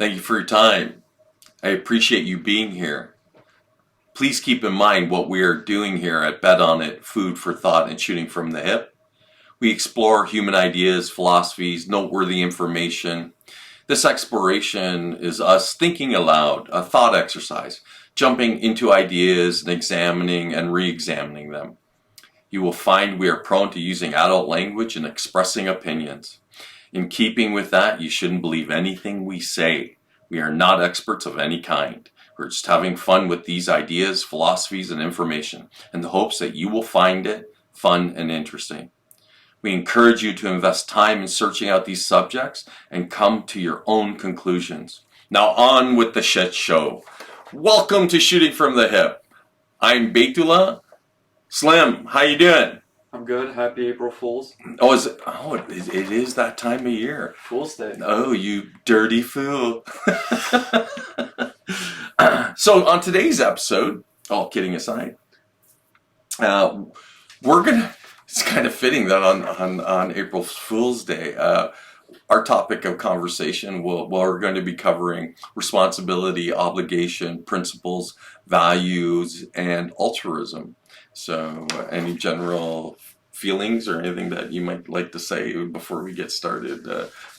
Thank you for your time. I appreciate you being here. Please keep in mind what we are doing here at Bet On It, Food for Thought and Shooting from the Hip. We explore human ideas, philosophies, noteworthy information. This exploration is us thinking aloud, a thought exercise, jumping into ideas and examining and re-examining them. You will find we are prone to using adult language and expressing opinions. In keeping with that, you shouldn't believe anything we say. We are not experts of any kind. We're just having fun with these ideas, philosophies, and information in the hopes that you will find it fun and interesting. We encourage you to invest time in searching out these subjects and come to your own conclusions. Now on with the shit show. Welcome to Shooting from the Hip. I'm Beitula. Slim, how you doing? I'm good. Happy April Fools. It is that time of year. Fool's Day. Oh, you dirty fool. So on today's episode, all kidding aside, it's kind of fitting that on April Fool's Day, our topic of conversation, we're going to be covering responsibility, obligation, principles, values, and altruism. So any general feelings or anything that you might like to say before we get started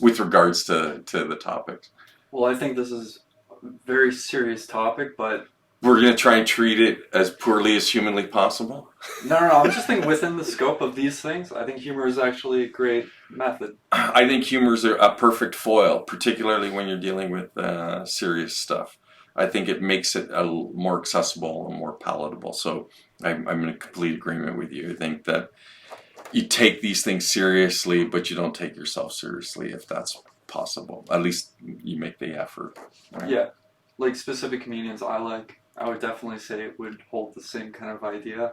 with regards to the topics? Well, I think this is a very serious topic, but we're going to try and treat it as poorly as humanly possible? No. I'm just thinking within the scope of these things, I think humor is actually a great method. I think humor is a perfect foil, particularly when you're dealing with serious stuff. I think it makes it more accessible and more palatable. So I'm in complete agreement with you. I think that you take these things seriously, but you don't take yourself seriously if that's possible. At least you make the effort. Right? Yeah. Like specific comedians I would definitely say it would hold the same kind of idea.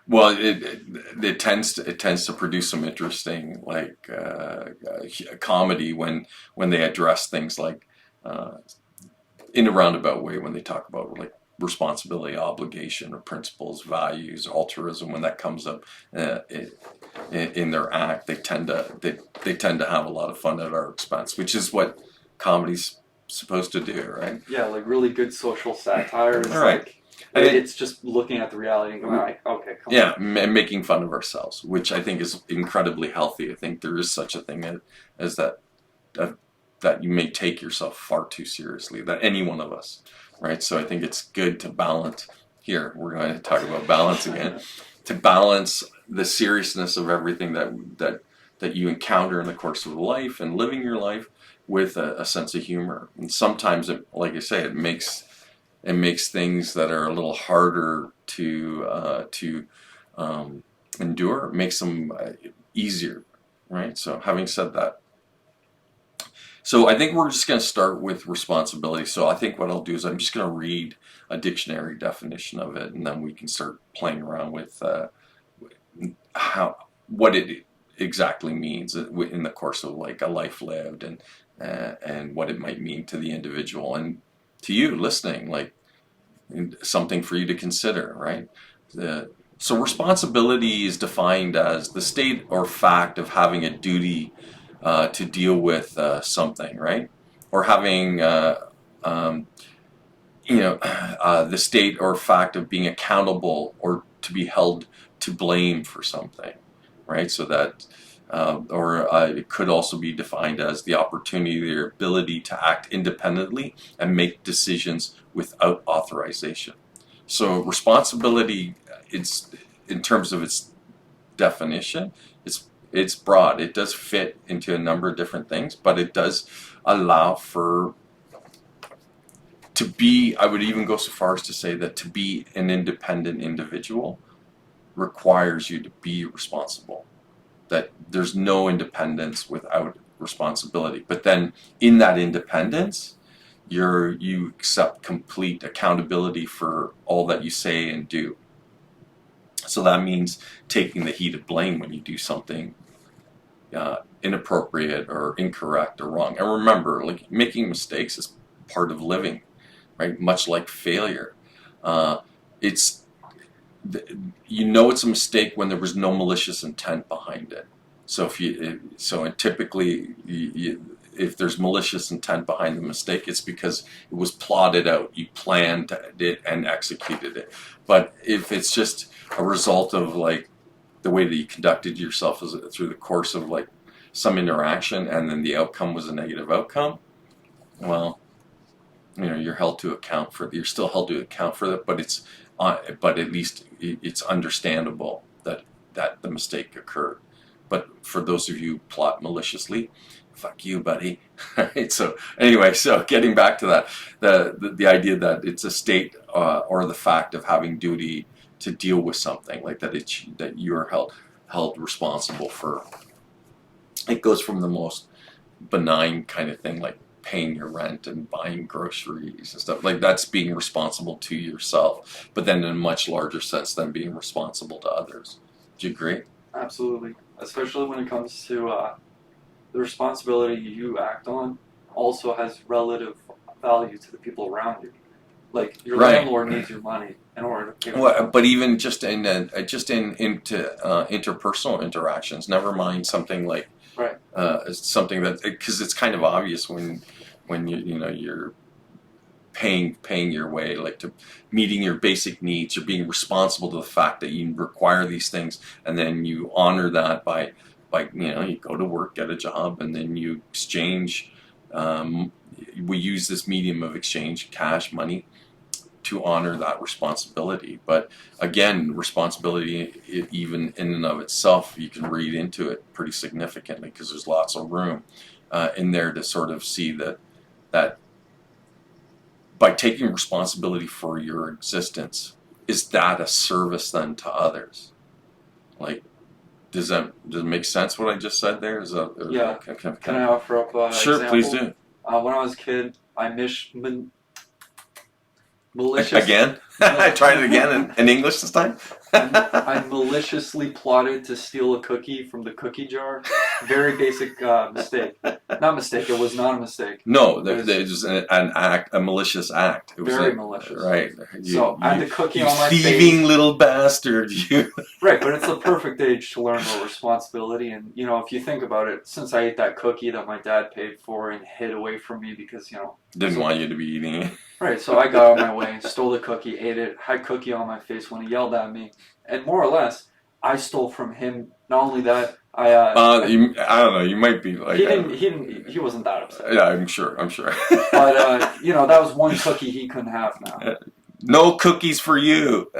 Well, it tends to produce some interesting comedy when they address things like in a roundabout way when they talk about like responsibility, obligation, or principles, values, altruism. When that comes up in their act, they tend to have a lot of fun at our expense, which is what comedy's supposed to do, right? Yeah, like really good social satire. It's right. It's just looking at the reality and going like, okay, come on. Yeah, and making fun of ourselves, which I think is incredibly healthy. I think there is such a thing as that you may take yourself far too seriously, that any one of us, right? So I think it's good to balance. Here, we're going to talk about balance again. To balance the seriousness of everything that you encounter in the course of life and living your life with a sense of humor. And sometimes, like I say, it makes things that are a little harder to endure, it makes them easier, right? So having said that, so I think we're just going to start with responsibility. So I think what I'll do is I'm just going to read a dictionary definition of it, and then we can start playing around with what it exactly means in the course of like a life lived, and what it might mean to the individual and to you listening, like something for you to consider, right? So responsibility is defined as the state or fact of having a duty to deal with something, right? Or having, the state or fact of being accountable or to be held to blame for something, right? So that, it could also be defined as the opportunity or ability to act independently and make decisions without authorization. So responsibility, it's in terms of its definition, it's broad. It does fit into a number of different things, but it does allow I would even go so far as to say that to be an independent individual requires you to be responsible. That there's no independence without responsibility. But then in that independence, you accept complete accountability for all that you say and do. So that means taking the heat of blame when you do something inappropriate or incorrect or wrong. And remember, like, making mistakes is part of living, right? Much like failure. It's a mistake when there was no malicious intent behind it. So typically if there's malicious intent behind the mistake, it's because it was plotted out. You planned it and executed it. But if it's just a result of like the way that you conducted yourself through the course of like some interaction, and then the outcome was a negative outcome, well, you're held to account for. You're still held to account for that, but at least it's understandable that the mistake occurred. But for those of you who plot maliciously, fuck you, buddy. So anyway, so getting back to that, the idea that it's a state or the fact of having duty to deal with something like that, that you're held responsible for. It goes from the most benign kind of thing, like paying your rent and buying groceries and stuff like that's being responsible to yourself, but then in a much larger sense than being responsible to others. Do you agree? Absolutely, especially when it comes to the responsibility you act on also has relative value to the people around you. Like your landlord needs your money in order to pay. Well, but even just in interpersonal interactions, never mind something like something that, because it's kind of obvious when you're paying your way, like to meeting your basic needs. You're being responsible to the fact that you require these things, and then you honor that by you go to work, get a job, and then you exchange. We use this medium of exchange, cash, money, to honor that responsibility. But again, responsibility, even in and of itself, you can read into it pretty significantly, because there's lots of room in there to sort of see that by taking responsibility for your existence, is that a service then to others? Like, does it make sense what I just said there? Yeah. Can I offer up an Sure, example? please do. When I was a kid, I malicious. Again? I tried it again in English this time. I maliciously plotted to steal a cookie from the cookie jar. Very basic mistake. Not mistake. It was not a mistake. No, there's an act, a malicious act. It was very malicious. Right. I had the cookie on my face. Thieving little bastard, you. Right, but it's the perfect age to learn about responsibility. And, if you think about it, since I ate that cookie that my dad paid for and hid away from me because, didn't want you to be eating it. Right, so I got out of my way, stole the cookie, ate it, had cookie on my face when he yelled at me. And more or less, I stole from him. Not only that, I don't know. You might be like. He wasn't that upset. Yeah, I'm sure. But that was one cookie he couldn't have now. No cookies for you.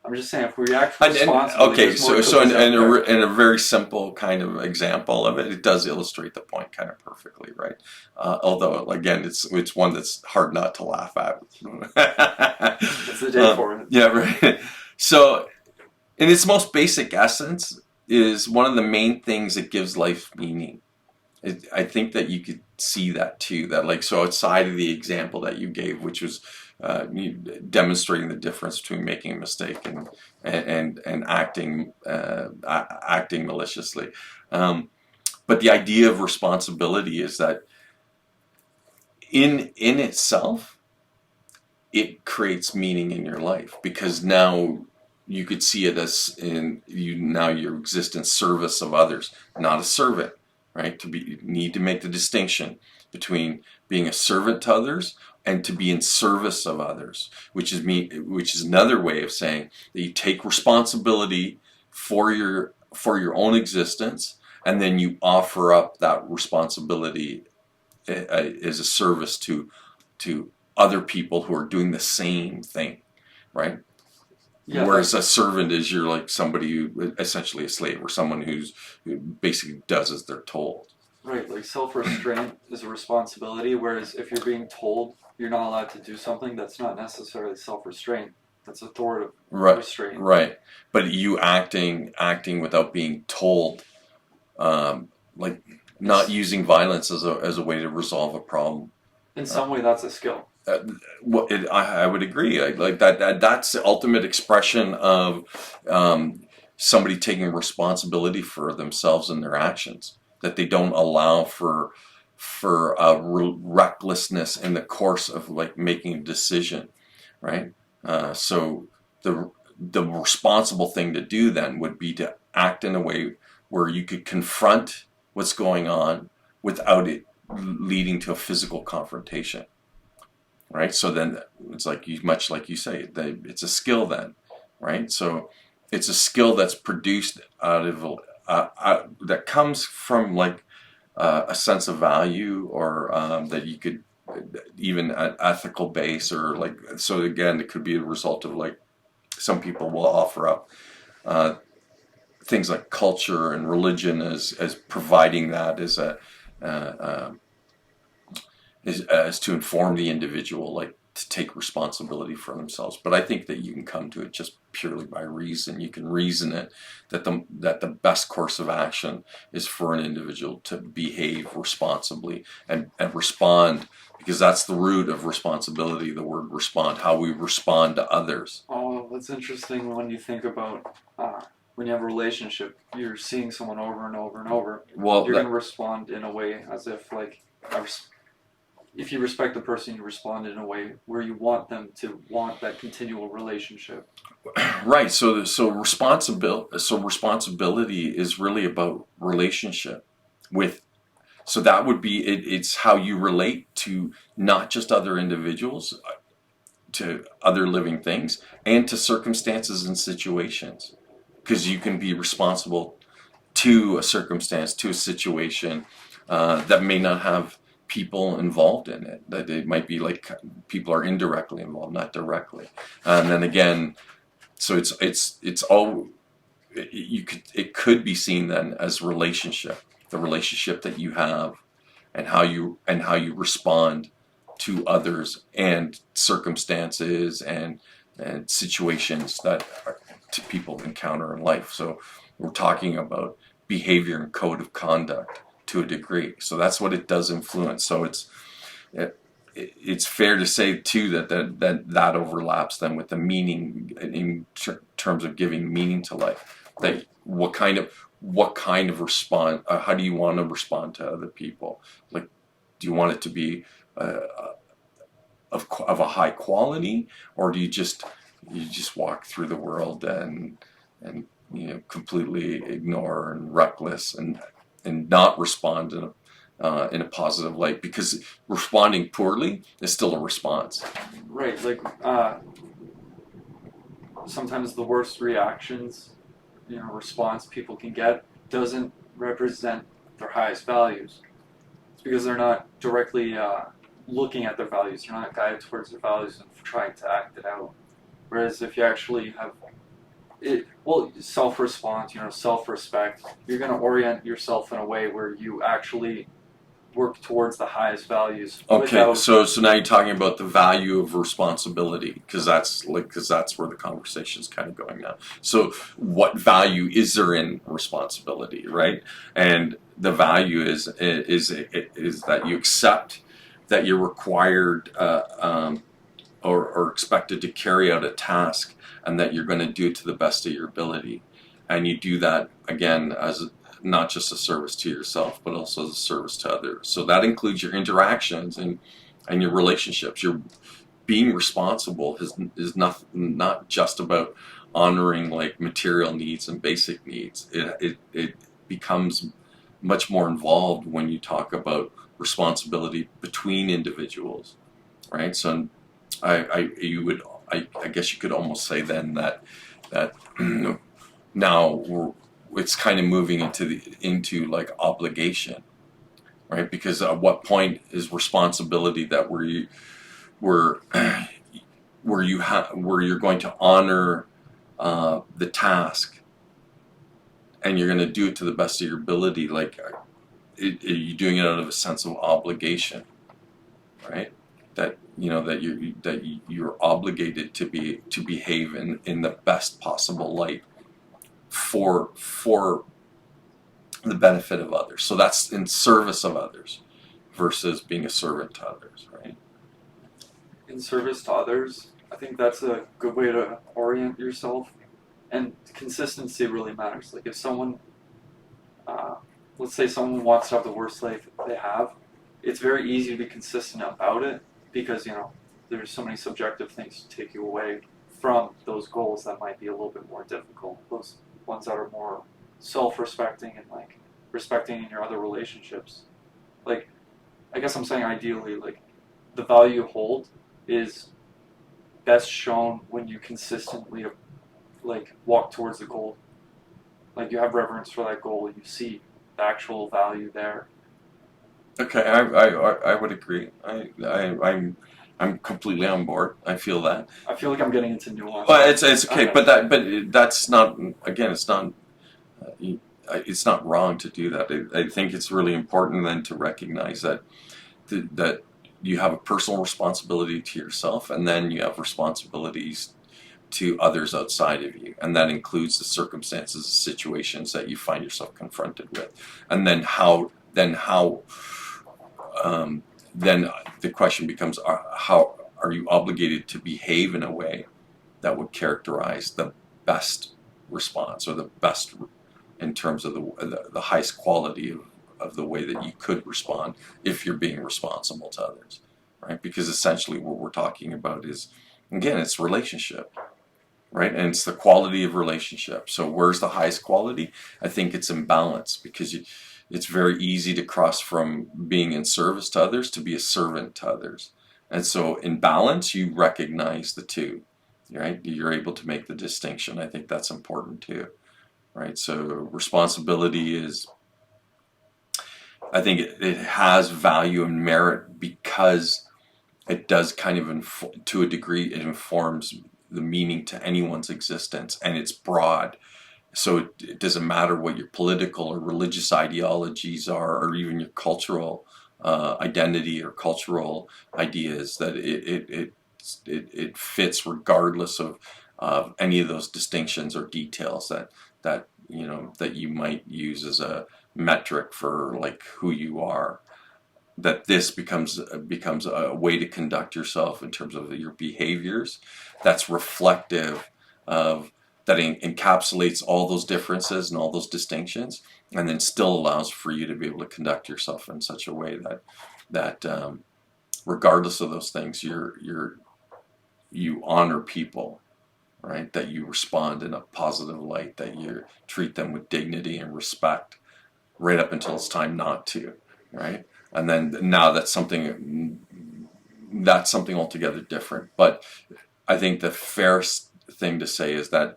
I'm just saying, if we act responsibly. Okay, so in a very simple kind of example of it, it does illustrate the point kind of perfectly, right? Although again, it's one that's hard not to laugh at. It's the day for it. Yeah, right. So, in its most basic essence, is one of the main things that gives life meaning. I think that you could see that too. That so outside of the example that you gave, which was demonstrating the difference between making a mistake and acting maliciously, but the idea of responsibility is that in itself, it creates meaning in your life, because now you could see it as your existence service of others, not a servant, right? You need to make the distinction between being a servant to others and to be in service of others, which is another way of saying that you take responsibility for your own existence, and then you offer up that responsibility as a service to other people who are doing the same thing, right? Yeah, whereas a servant is you're like somebody who essentially a slave, or someone who basically does as they're told. Right, like self-restraint is a responsibility, whereas if you're being told you're not allowed to do something, that's not necessarily self-restraint. That's authoritative restraint. Right, but you acting without being told, like not using violence as a way to resolve a problem. In some way, that's a skill. I would agree. Like that's the ultimate expression of somebody taking responsibility for themselves and their actions. That they don't allow for recklessness in the course of making a decision, right? So the responsible thing to do then would be to act in a way where you could confront what's going on, without it leading to a physical confrontation, right? So then it's like much like you say, it's a skill then, right? So it's a skill that's produced out of that comes from like a sense of value, or that you could even an ethical base, or like, so again, it could be a result of like, some people will offer up uh, things like culture and religion as providing that as a uh, as to inform the individual, like to take responsibility for themselves. But I think that you can come to it just purely by reason. You can reason it that the best course of action is for an individual to behave responsibly and respond, because that's the root of responsibility, the word respond, how we respond to others. Oh, that's interesting when you think about when you have a relationship, you're seeing someone over and over and over. Well, You're going to respond in a way as if, like, if you respect the person, you respond in a way where you want them to want that continual relationship. right. So responsibility is really about relationship with. So that would be it. It's how you relate to not just other individuals, to other living things, and to circumstances and situations. Because you can be responsible to a circumstance, to a situation that may not have people involved in it. That it might be like people are indirectly involved, not directly. And then again, so it's all it could be seen then as relationship, the relationship that you have, and how you respond to others and circumstances and situations that people encounter in life. So we're talking about behavior and code of conduct to a degree. So that's what it does influence. So it's fair to say too that overlaps then with the meaning in terms of giving meaning to life. That what kind of response? How do you want to respond to other people? Like, do you want it to be of a high quality, or do you just walk through the world and completely ignore and reckless and not respond in a positive light? Because responding poorly is still a response. Right, like sometimes the worst reactions, response people can get doesn't represent their highest values. It's because they're not directly looking at their values. They're not guided towards their values and trying to act it out. Whereas if you actually have self-response, self-respect, you're going to orient yourself in a way where you actually work towards the highest values. Okay, so now you're talking about the value of responsibility, because that's where the conversation is kind of going now. So what value is there in responsibility, right? And the value is that you accept that you're required or expected to carry out a task, and that you're going to do it to the best of your ability, and you do that again as not just a service to yourself, but also as a service to others. So that includes your interactions and your relationships. Your being responsible is not just about honoring like material needs and basic needs. It becomes much more involved when you talk about responsibility between individuals, right? So I guess you could almost say then that now it's kind of moving into like obligation, right? Because at what point is responsibility that where you're going to honor the task, and you're going to do it to the best of your ability? Like, are you doing it out of a sense of obligation, right? That you're obligated to behave in the best possible light for the benefit of others. So that's in service of others versus being a servant to others, right? In service to others, I think that's a good way to orient yourself. And consistency really matters. Like if someone, let's say someone wants to have the worst life they have, it's very easy to be consistent about it because, there's so many subjective things to take you away from those goals that might be a little bit more difficult. Those ones that are more self-respecting and like respecting in your other relationships. Like, I guess I'm saying ideally, like, the value you hold is best shown when you consistently, like, walk towards the goal. Like, you have reverence for that goal, you see the actual value there. Okay, I would agree. I'm completely on board. I feel that. I feel like I'm getting into nuance. Well, it's okay, Okay. but that's not, again. It's not wrong to do that. I think it's really important then to recognize that you have a personal responsibility to yourself, and then you have responsibilities to others outside of you, and that includes the circumstances, the situations that you find yourself confronted with, and um, then the question becomes, how are you obligated to behave in a way that would characterize the best response, or the best in terms of the highest quality of the way that you could respond if you're being responsible to others, right? Because essentially what we're talking about is, again, it's relationship, right? And it's the quality of relationship. So where's the highest quality? I think it's in balance, because it's very easy to cross from being in service to others to be a servant to others. And so in balance, you recognize the two, right? You're able to make the distinction. I think that's important too, right? So responsibility is, I think it has value and merit because it does kind of, to a degree, it informs the meaning to anyone's existence, and it's broad. So it doesn't matter what your political or religious ideologies are, or even your cultural identity or cultural ideas, that it fits regardless of any of those distinctions or details that that you might use as a metric for like who you are. That this becomes a way to conduct yourself in terms of your behaviors that's reflective of, that encapsulates all those differences and all those distinctions, and then still allows for you to be able to conduct yourself in such a way that regardless of those things, you honor people, right? That you respond in a positive light, that you treat them with dignity and respect, right up until it's time not to, right? And then now that's something altogether different. But I think the fairest thing to say is that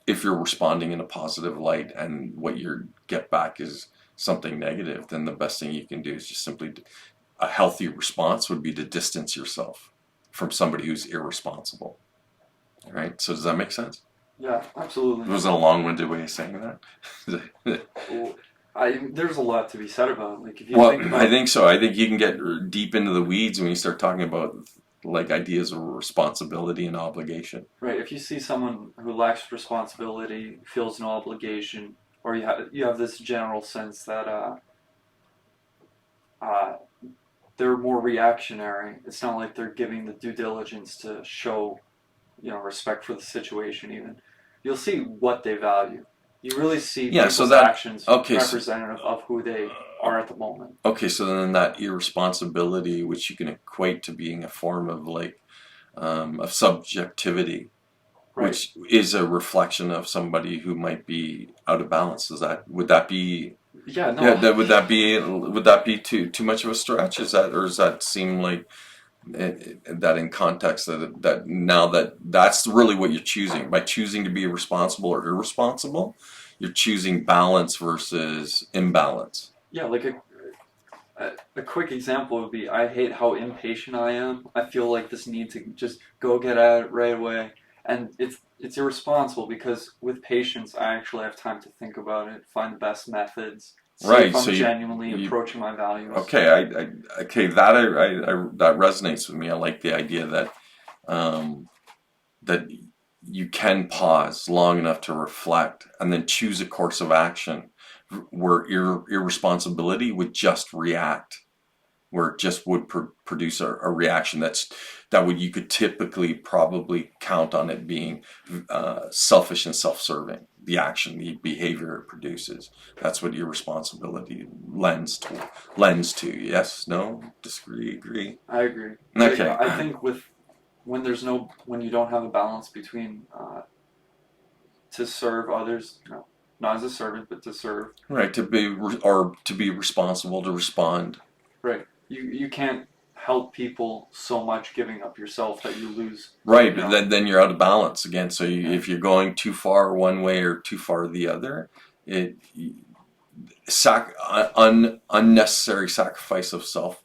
if you're responding in a positive light and what you get back is something negative, then the best thing you can do is just simply, a healthy response would be to distance yourself from somebody who's irresponsible. Right? So does that make sense? Yeah, absolutely. Was it a long-winded way of saying that? Well, there's a lot to be said about. Like, if you Well, think about, I think so. I think you can get deep into the weeds when you start talking about like ideas of responsibility and obligation. right, if you see someone who lacks responsibility, feels no obligation, or you have this general sense that uh, they're more reactionary. It's not like they're giving the due diligence to show, respect for the situation. Even you'll see what they value. You really see people's actions representative of who they are at the moment. Okay, so then that irresponsibility, which you can equate to being a form of of subjectivity, Right. which is a reflection of somebody who might be out of balance. Would that be? Yeah, no. Yeah, would that be too much of a stretch? Or does that seem like that in context that now that's really what you're choosing by choosing to be responsible or irresponsible? You're choosing balance versus imbalance. Yeah, like a quick example would be, I hate how impatient I am. I feel like this need to just go get at it right away. And it's irresponsible, because with patience I actually have time to think about it, find the best methods, see if I'm genuinely approaching my values. Okay, that resonates with me. I like the idea that you can pause long enough to reflect and then choose a course of action where irresponsibility would just react, where it just would produce a reaction you could typically probably count on it being selfish and self-serving. The action, the behavior it produces, that's what irresponsibility lends to. Yes, no, disagree, agree? I agree. Okay. Like, I think when you don't have a balance between to serve others, not as a servant, but to serve. Right, to be responsible, to respond. Right. You can't help people so much giving up yourself that you lose. Right, You but know, then you're out of balance again. So yeah. if you're going too far one way or too far the other, it unnecessary sacrifice of self.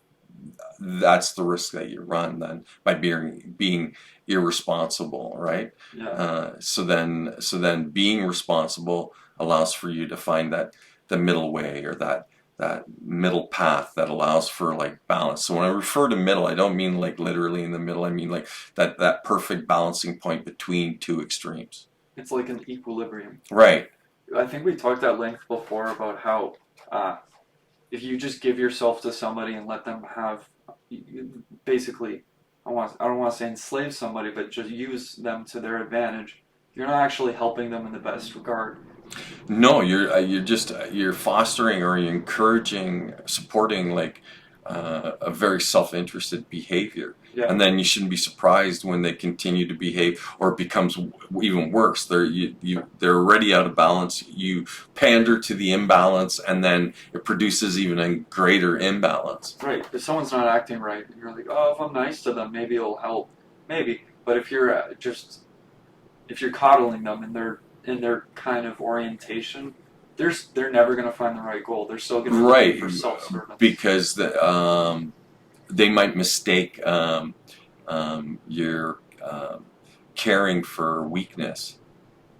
That's the risk that you run then by being irresponsible, right? Yeah. So then being responsible allows for you to find the middle way, or that middle path that allows for like balance. So when I refer to middle, I don't mean like literally in the middle. I mean like that perfect balancing point between two extremes. It's like an equilibrium. Right. I think we talked at length before about how uh, if you just give yourself to somebody and let them have, basically, I don't want to say enslave somebody, but just use them to their advantage, you're not actually helping them in the best regard. No, you're just you're fostering or you're encouraging, supporting like a very self-interested behavior, Yeah. and then you shouldn't be surprised when they continue to behave or it becomes even worse. They're already out of balance. You pander to the imbalance, and then it produces even a greater imbalance. Right. If someone's not acting right, you're like, oh, if I'm nice to them, maybe it'll help. Maybe. But if you're if you're coddling them in their kind of orientation, they're never going to find the right goal. They're still going to be Right, looking for self-service. because they might mistake your caring for weakness,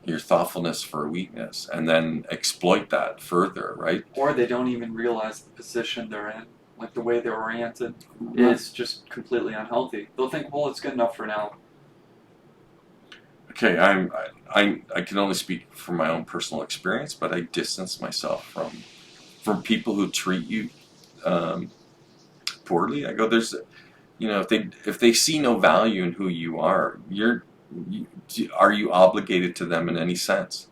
your thoughtfulness for weakness, and then exploit that further, right? Or they don't even realize the position they're in, like the way they're oriented is just completely unhealthy. They'll think, well, it's good enough for now. Okay, I can only speak from my own personal experience, but I distance myself from people who treat you poorly. I go, there's, if they see no value in who you are, are you obligated to them in any sense?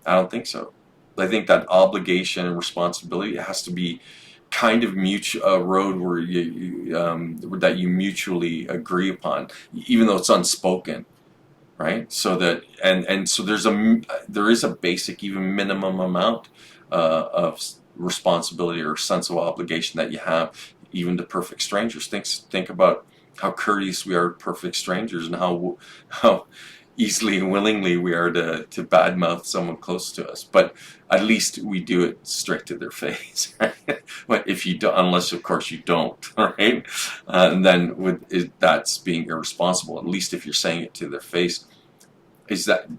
I don't think so. I think that obligation and responsibility has to be kind of a road where that you mutually agree upon, even though it's unspoken, right? So that and so there is a basic, even minimum amount of responsibility or sense of obligation that you have, even to perfect strangers. Think about how courteous we are to perfect strangers, and how easily and willingly we are to badmouth someone close to us. But at least we do it straight to their face, right? But if you don't, unless of course you don't, right? And then that's being irresponsible. At least if you're saying it to their face, is that,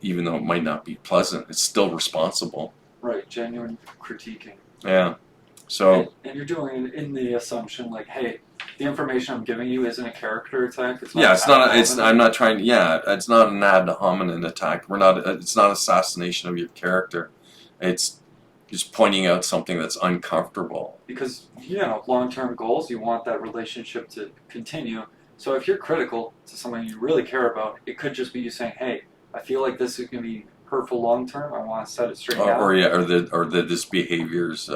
even though it might not be pleasant, it's still responsible. Right, genuine critiquing. Yeah. So. And you're doing it in the assumption, like, hey, the information I'm giving you isn't a character attack. It's not. Yeah, it's not. I'm not trying. Yeah, it's not an ad hominem attack. We're not. It's not assassination of your character. It's just pointing out something that's uncomfortable. Because long-term goals, you want that relationship to continue. So if you're critical to someone you really care about, it could just be you saying, hey, I feel like this is going to be hurtful long-term. I want to set it straight now. Or this behavior's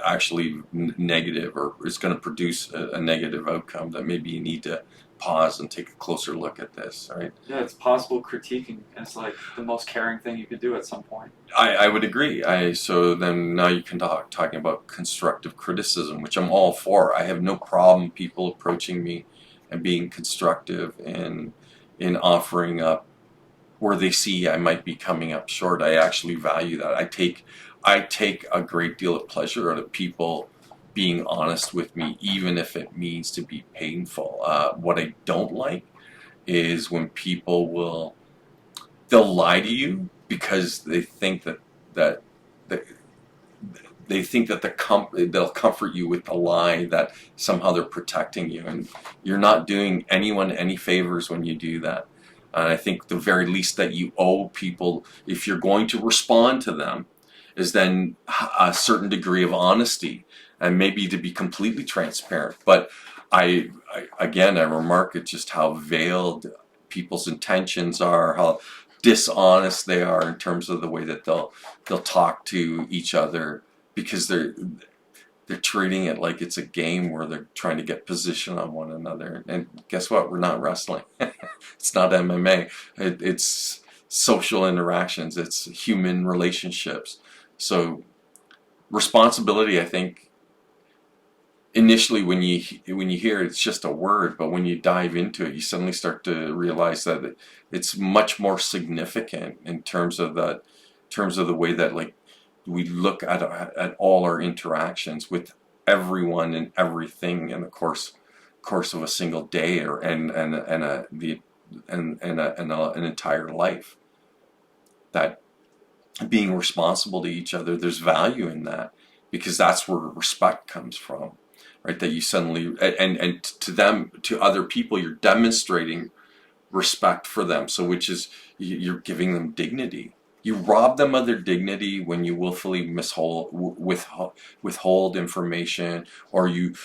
actually negative, or it's going to produce a negative outcome, that maybe you need to pause and take a closer look at this, right? Yeah, it's possible critiquing is like the most caring thing you could do at some point. I would agree. So then now you can talking about constructive criticism, which I'm all for. I have no problem people approaching me and being constructive in offering up where they see I might be coming up short. I actually value that. I take a great deal of pleasure out of people being honest with me, even if it means to be painful. What I don't like is when people they'll lie to you because they think that they think that they'll comfort you with the lie that somehow they're protecting you, and you're not doing anyone any favors when you do that. And I think the very least that you owe people, if you're going to respond to them, is then a certain degree of honesty, and maybe to be completely transparent. But I remark at just how veiled people's intentions are, how dishonest they are in terms of the way that they'll talk to each other, because they're treating it like it's a game where they're trying to get position on one another. And guess what? We're not wrestling. It's not MMA. It's social interactions, it's human relationships. So responsibility, I think, initially when you hear it, it's just a word, but when you dive into it, you suddenly start to realize that it's much more significant in terms of the way that, like, we look at all our interactions with everyone and everything in the course of a single day, or an entire life. That being responsible to each other, there's value in that, because that's where respect comes from, right? That you suddenly, and to them, to other people, you're demonstrating respect for them. So which is, you're giving them dignity. You rob them of their dignity when you willfully withhold information, or you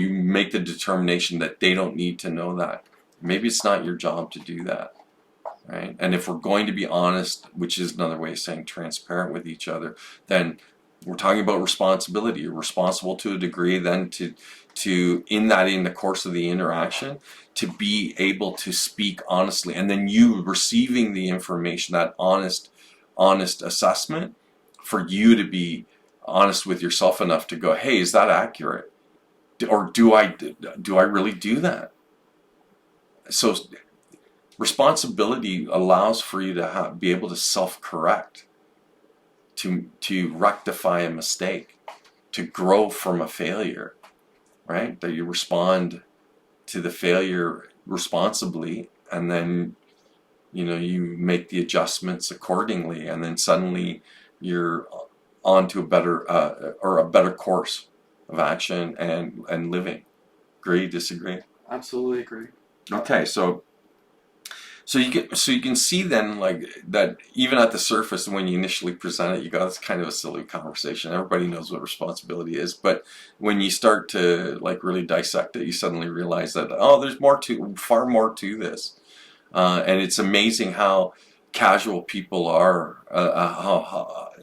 make the determination that they don't need to know that. Maybe it's not your job to do that, right? And if we're going to be honest, which is another way of saying transparent with each other, then we're talking about responsibility. You're responsible to a degree then to in the course of the interaction, to be able to speak honestly, and then you receiving the information, that honest assessment, for you to be honest with yourself enough to go, hey, is that accurate? Or do I really do that? So responsibility allows for you to be able to self-correct, to rectify a mistake, to grow from a failure, right? That you respond to the failure responsibly, and then you make the adjustments accordingly, and then suddenly you're on to a better course of action and living. Agree? Disagree? Absolutely agree. Okay, so you can see then, like, that even at the surface, when you initially present it, you go, it's kind of a silly conversation. Everybody knows what responsibility is, but when you start to, like, really dissect it, you suddenly realize that, oh, there's far more to this, and it's amazing how casual people are,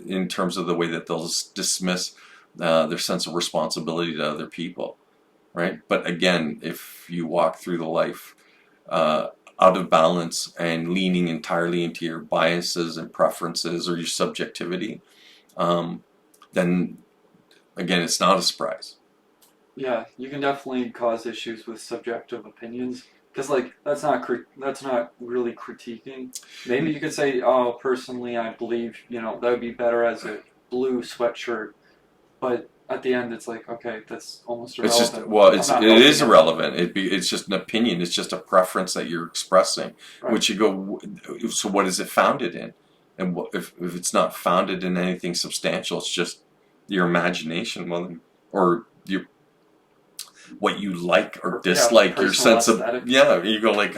in terms of the way that they'll dismiss their sense of responsibility to other people, right? But again, if you walk through the life out of balance and leaning entirely into your biases and preferences or your subjectivity, then again, it's not a surprise. Yeah, you can definitely cause issues with subjective opinions, because, like, that's not really critiquing. Maybe you could say, oh, personally, I believe that would be better as a blue sweatshirt, but at the end, it's like, okay, that's almost It's irrelevant. just, well, it is it. irrelevant. It's just an opinion. It's just a preference that you're expressing, Right. which you go, so what is it founded in? And if it's not founded in anything substantial, it's just your imagination, or your, what you like or dislike, your personal sense aesthetic. of, you go, like,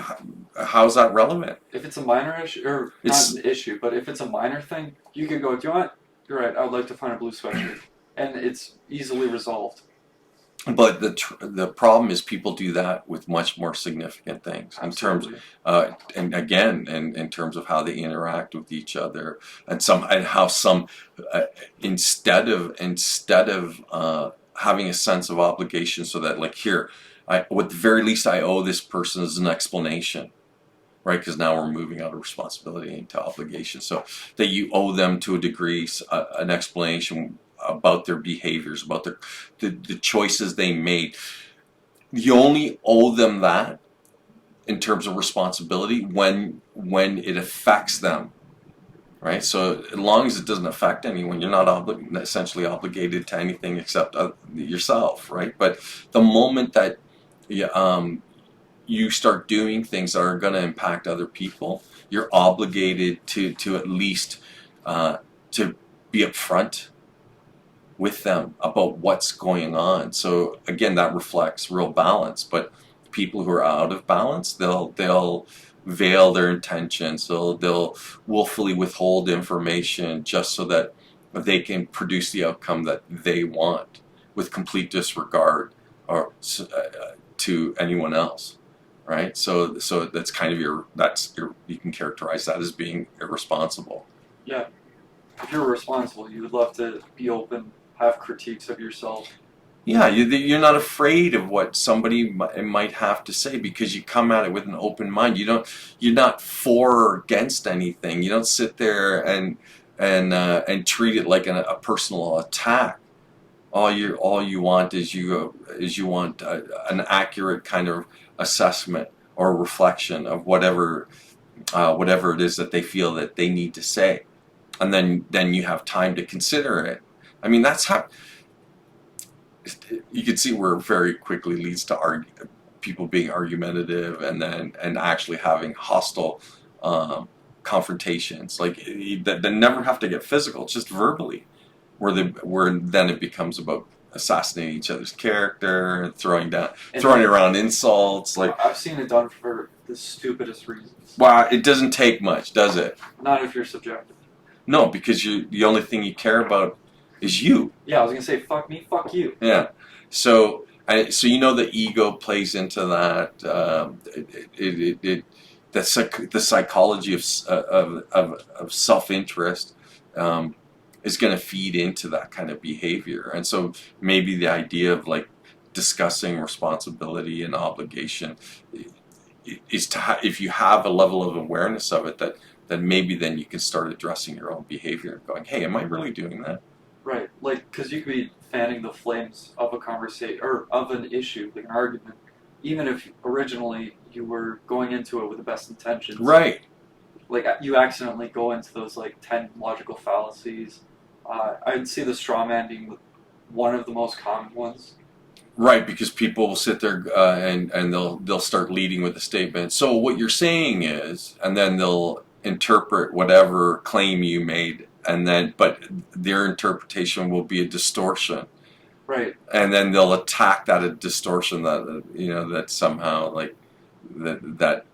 how's that relevant? If it's a minor issue, or not an issue, but if it's a minor thing, you could go, do you know what? You're right, I would like to find a blue sweatshirt. And it's easily resolved. But the problem is, people do that with much more significant things. Absolutely. In terms, and again, in terms of how they interact with each other, and how some, instead of having a sense of obligation, so that, like, here, at the very least, I owe this person as an explanation, right? Because now we're moving out of responsibility into obligation. So that you owe them, to a degree, an explanation about their behaviors, about the choices they made. You only owe them that in terms of responsibility when it affects them, right? So as long as it doesn't affect anyone, you're not essentially obligated to anything except yourself, right? But the moment that you start doing things that are going to impact other people, you're obligated to at least to be upfront with them about what's going on. So again, that reflects real balance. But people who are out of balance, they'll veil their intentions. They'll willfully withhold information just so that they can produce the outcome that they want, with complete disregard to anyone else, right? So that's kind of you can characterize that as being irresponsible. Yeah. If you're responsible, you would love to be open, have critiques of yourself, Yeah, you're not afraid of what somebody might have to say because you come at it with an open mind. You're not for or against anything. You don't sit there and treat it like a personal attack. All you want is you want an accurate kind of assessment or reflection of whatever it is that they feel that they need to say, and then you have time to consider it. I mean, that's how you can see where it very quickly leads to people being argumentative and actually having hostile confrontations. Like that never have to get physical, it's just verbally, where then it becomes about assassinating each other's character and throwing around insults. Like, I've seen it done for the stupidest reasons. wow, it doesn't take much, does it? Not if you're subjective. No, because the only thing you care about is you. Yeah, I was gonna say fuck me, fuck you. Yeah. So the ego plays into that. The psychology of self-interest is going to feed into that kind of behavior, and so maybe the idea of like discussing responsibility and obligation is if you have a level of awareness of it, that maybe then you can start addressing your own behavior and going, hey, am I really doing that? Right, like, because you could be fanning the flames of a conversation or of an issue, like an argument, even if originally you were going into it with the best intentions. Right. Like, you accidentally go into those like 10 logical fallacies. I'd see the straw man being one of the most common ones. Right, because people will sit there and they'll start leading with a statement. So what you're saying is, and then they'll interpret whatever claim you made, but their interpretation will be a distortion. Right. And then they'll attack that distortion that somehow like that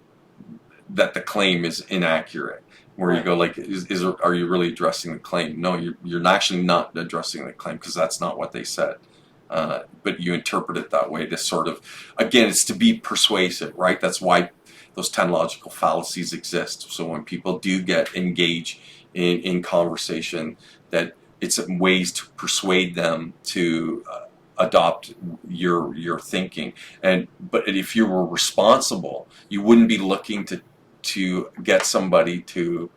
the claim is inaccurate. Where right. You go like, are you really addressing the claim? No, you're actually not addressing the claim because that's not what they said. But you interpret it that way to sort of, again, it's to be persuasive, right? That's why those 10 logical fallacies exist. So when people do get engaged in conversation, that it's ways to persuade them to adopt your thinking. But if you were responsible, you wouldn't be looking to get somebody to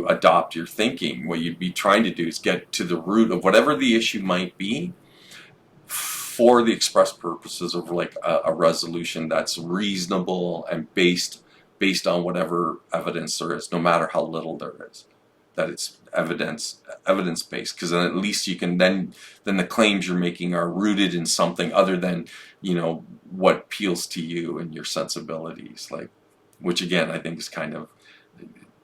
adopt your thinking. What you'd be trying to do is get to the root of whatever the issue might be, for the express purposes of like a resolution that's reasonable and based on whatever evidence there is, no matter how little there is, that it's evidence based, because then at least you can then the claims you're making are rooted in something other than what appeals to you and your sensibilities, like, which again I think is kind of,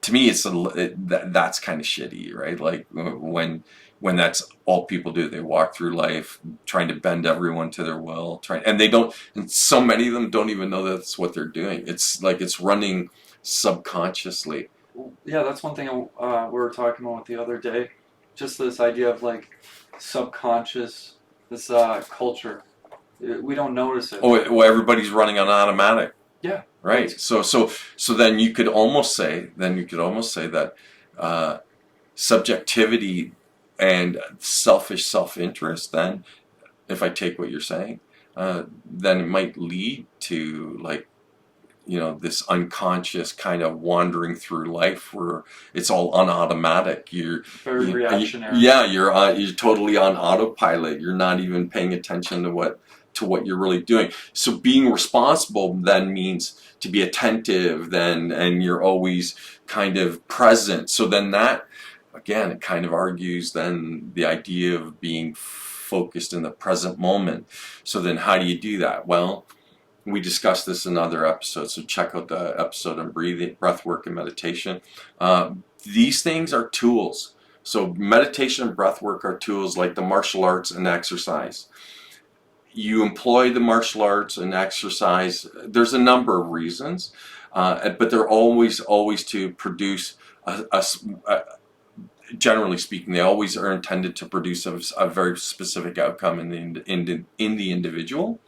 to me it's that's kind of shitty, right? Like when that's all people do. They walk through life trying to bend everyone to their will, and so many of them don't even know that's what they're doing. It's like it's running subconsciously. Yeah, that's one thing we were talking about the other day. Just this idea of like subconscious, this culture. We don't notice it. Oh, well, everybody's running on automatic. Yeah. Right. So then you could almost say that subjectivity and selfish self-interest, then, if I take what you're saying, then it might lead to like, this unconscious kind of wandering through life where it's all on automatic. You're very reactionary. You're totally on autopilot. You're not even paying attention to what you're really doing. So being responsible then means to be attentive, and you're always kind of present. So then that, again, it kind of argues then the idea of being focused in the present moment. So then how do you do that? Well, we discussed this in other episodes, so check out the episode on breathing, breath work, and meditation. These things are tools. So meditation and breath work are tools like the martial arts and exercise. You employ the martial arts and exercise. There's a number of reasons, but they're always to produce generally speaking, they always are intended to produce a very specific outcome in the individual.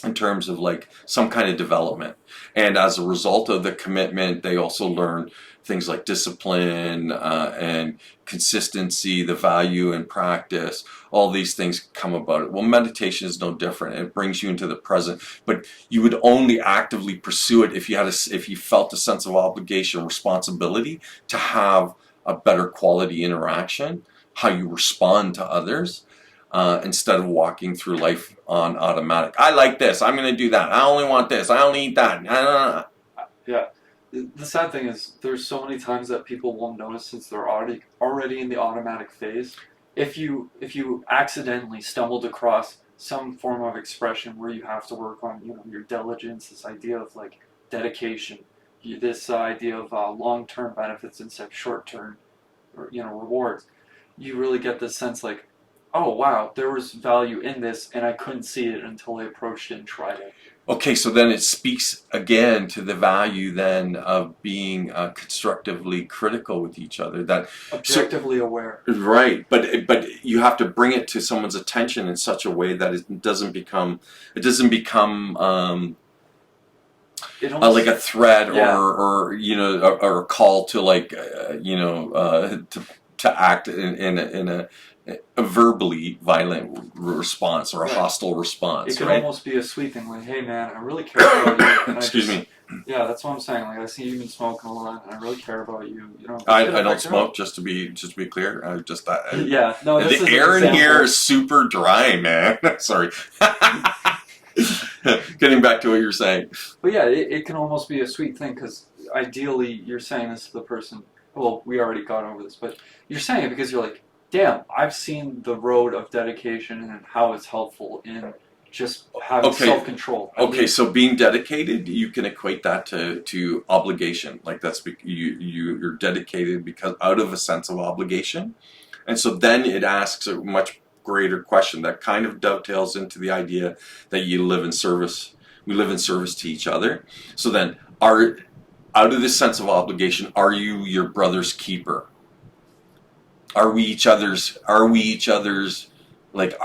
in terms of like some kind of development. And as a result of the commitment, they also learn things like discipline and consistency, the value in practice. All these things come about it. Well, meditation is no different. It brings you into the present, but you would only actively pursue it if you felt a sense of obligation, responsibility to have a better quality interaction, how you respond to others. Instead of walking through life on automatic. I like this. I'm going to do that. I only want this. I only eat that. Yeah. The sad thing is, there's so many times that people won't notice since they're already in the automatic phase. If you accidentally stumbled across some form of expression where you have to work on your diligence, this idea of like dedication, this idea of long-term benefits instead of short-term rewards, you really get this sense like, oh wow, there was value in this, and I couldn't see it until I approached it and tried it. Okay, so then it speaks again to the value then of being constructively critical with each other. That objectively aware. Right, but you have to bring it to someone's attention in such a way that it doesn't become like a threat or a call to like to act in a verbally violent response or a hostile response. It could almost be a sweet thing, like, hey man, I really care about you. And Excuse me. Yeah, that's what I'm saying. Like, I see you've been smoking a lot, and I really care about you. I don't smoke, just to be clear. Yeah, no. The air in here is super dry, man. Sorry. Getting back to what you're saying. But yeah, it can almost be a sweet thing, because ideally you're saying this to the person. Well, we already got over this, but you're saying it because you're like, damn, I've seen the road of dedication and how it's helpful in just having self-control. So being dedicated, you can equate that to obligation. Like that's you're dedicated because out of a sense of obligation, and so then it asks a much greater question that kind of dovetails into the idea that you live in service. We live in service to each other. So then, out of this sense of obligation, are you your brother's keeper? Are we each other's? Like,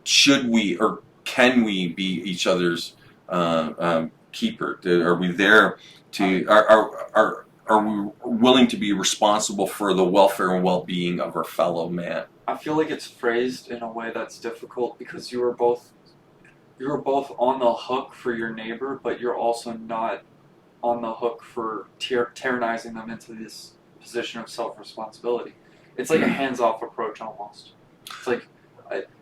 should we or can we be each other's keeper? Are we there to? Are we willing to be responsible for the welfare and well-being of our fellow man? I feel like it's phrased in a way that's difficult because you are both on the hook for your neighbor, but you're also not on the hook for tyrannizing them into this position of self-responsibility. It's like a hands-off approach almost. It's like,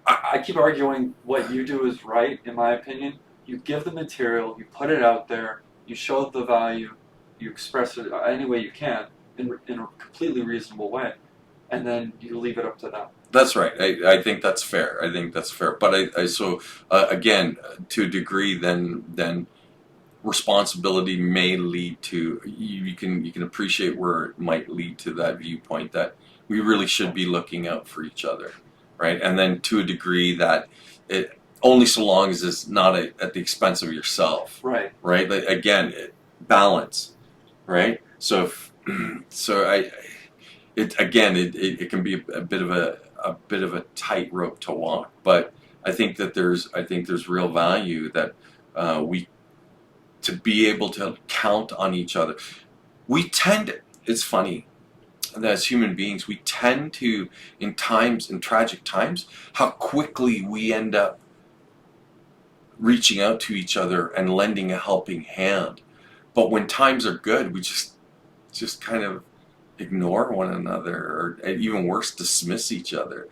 I keep arguing what you do is right, in my opinion. You give the material, you put it out there, you show the value, you express it any way you can in a completely reasonable way, and then you leave it up to them. That's right. I think that's fair. But again, to a degree, then responsibility may lead to you can appreciate where it might lead to that viewpoint that we really should be looking out for each other, right? And then to a degree that it only so long as it's not at the expense of yourself, right? Like, again, balance, right? So it can be a bit of a tightrope to walk, but I think there's real value that to be able to count on each other. It's funny that as human beings, we tend to, in tragic times, how quickly we end up reaching out to each other and lending a helping hand. But when times are good, we just kind of ignore one another, or even worse, dismiss each other.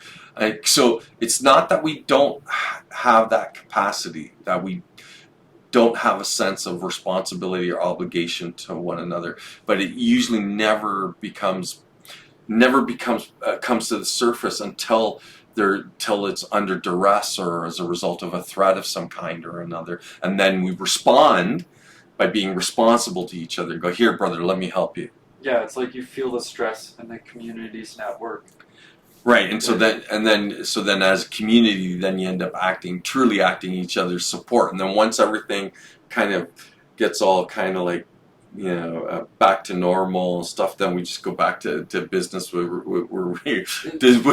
So it's not that we don't have that capacity, that we don't have a sense of responsibility or obligation to one another, but it usually never comes to the surface until it's under duress or as a result of a threat of some kind or another, and then we respond by being responsible to each other and go, here brother, let me help you. Yeah, it's like you feel the stress in the community's network. Right, and so then as a community, then you end up truly acting each other's support, and then once everything kind of gets all kind of like back to normal stuff, then we just go back to business with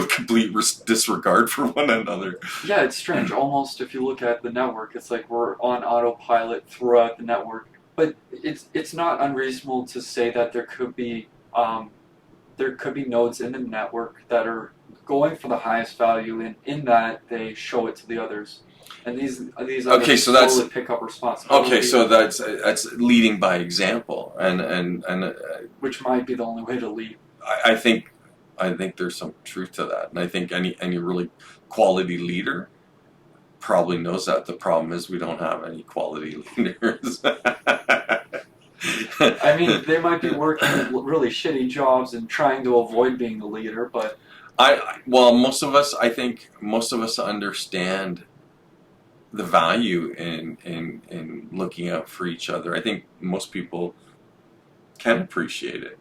complete disregard for one another. Yeah, it's strange. Almost, if you look at the network, it's like we're on autopilot throughout the network. But it's not unreasonable to say that there could be nodes in the network that are going for the highest value, and in that they show it to the others, and these Okay, others so that's slowly pick up responsibility. okay. So that's leading by example, and which might be the only way to lead. I think there's some truth to that, and I think any really quality leader probably knows that. The problem is we don't have any quality leaders. I mean, they might be working really shitty jobs and trying to avoid being the leader, but most of us, I think, most of us understand the value in looking out for each other. I think most people can appreciate it,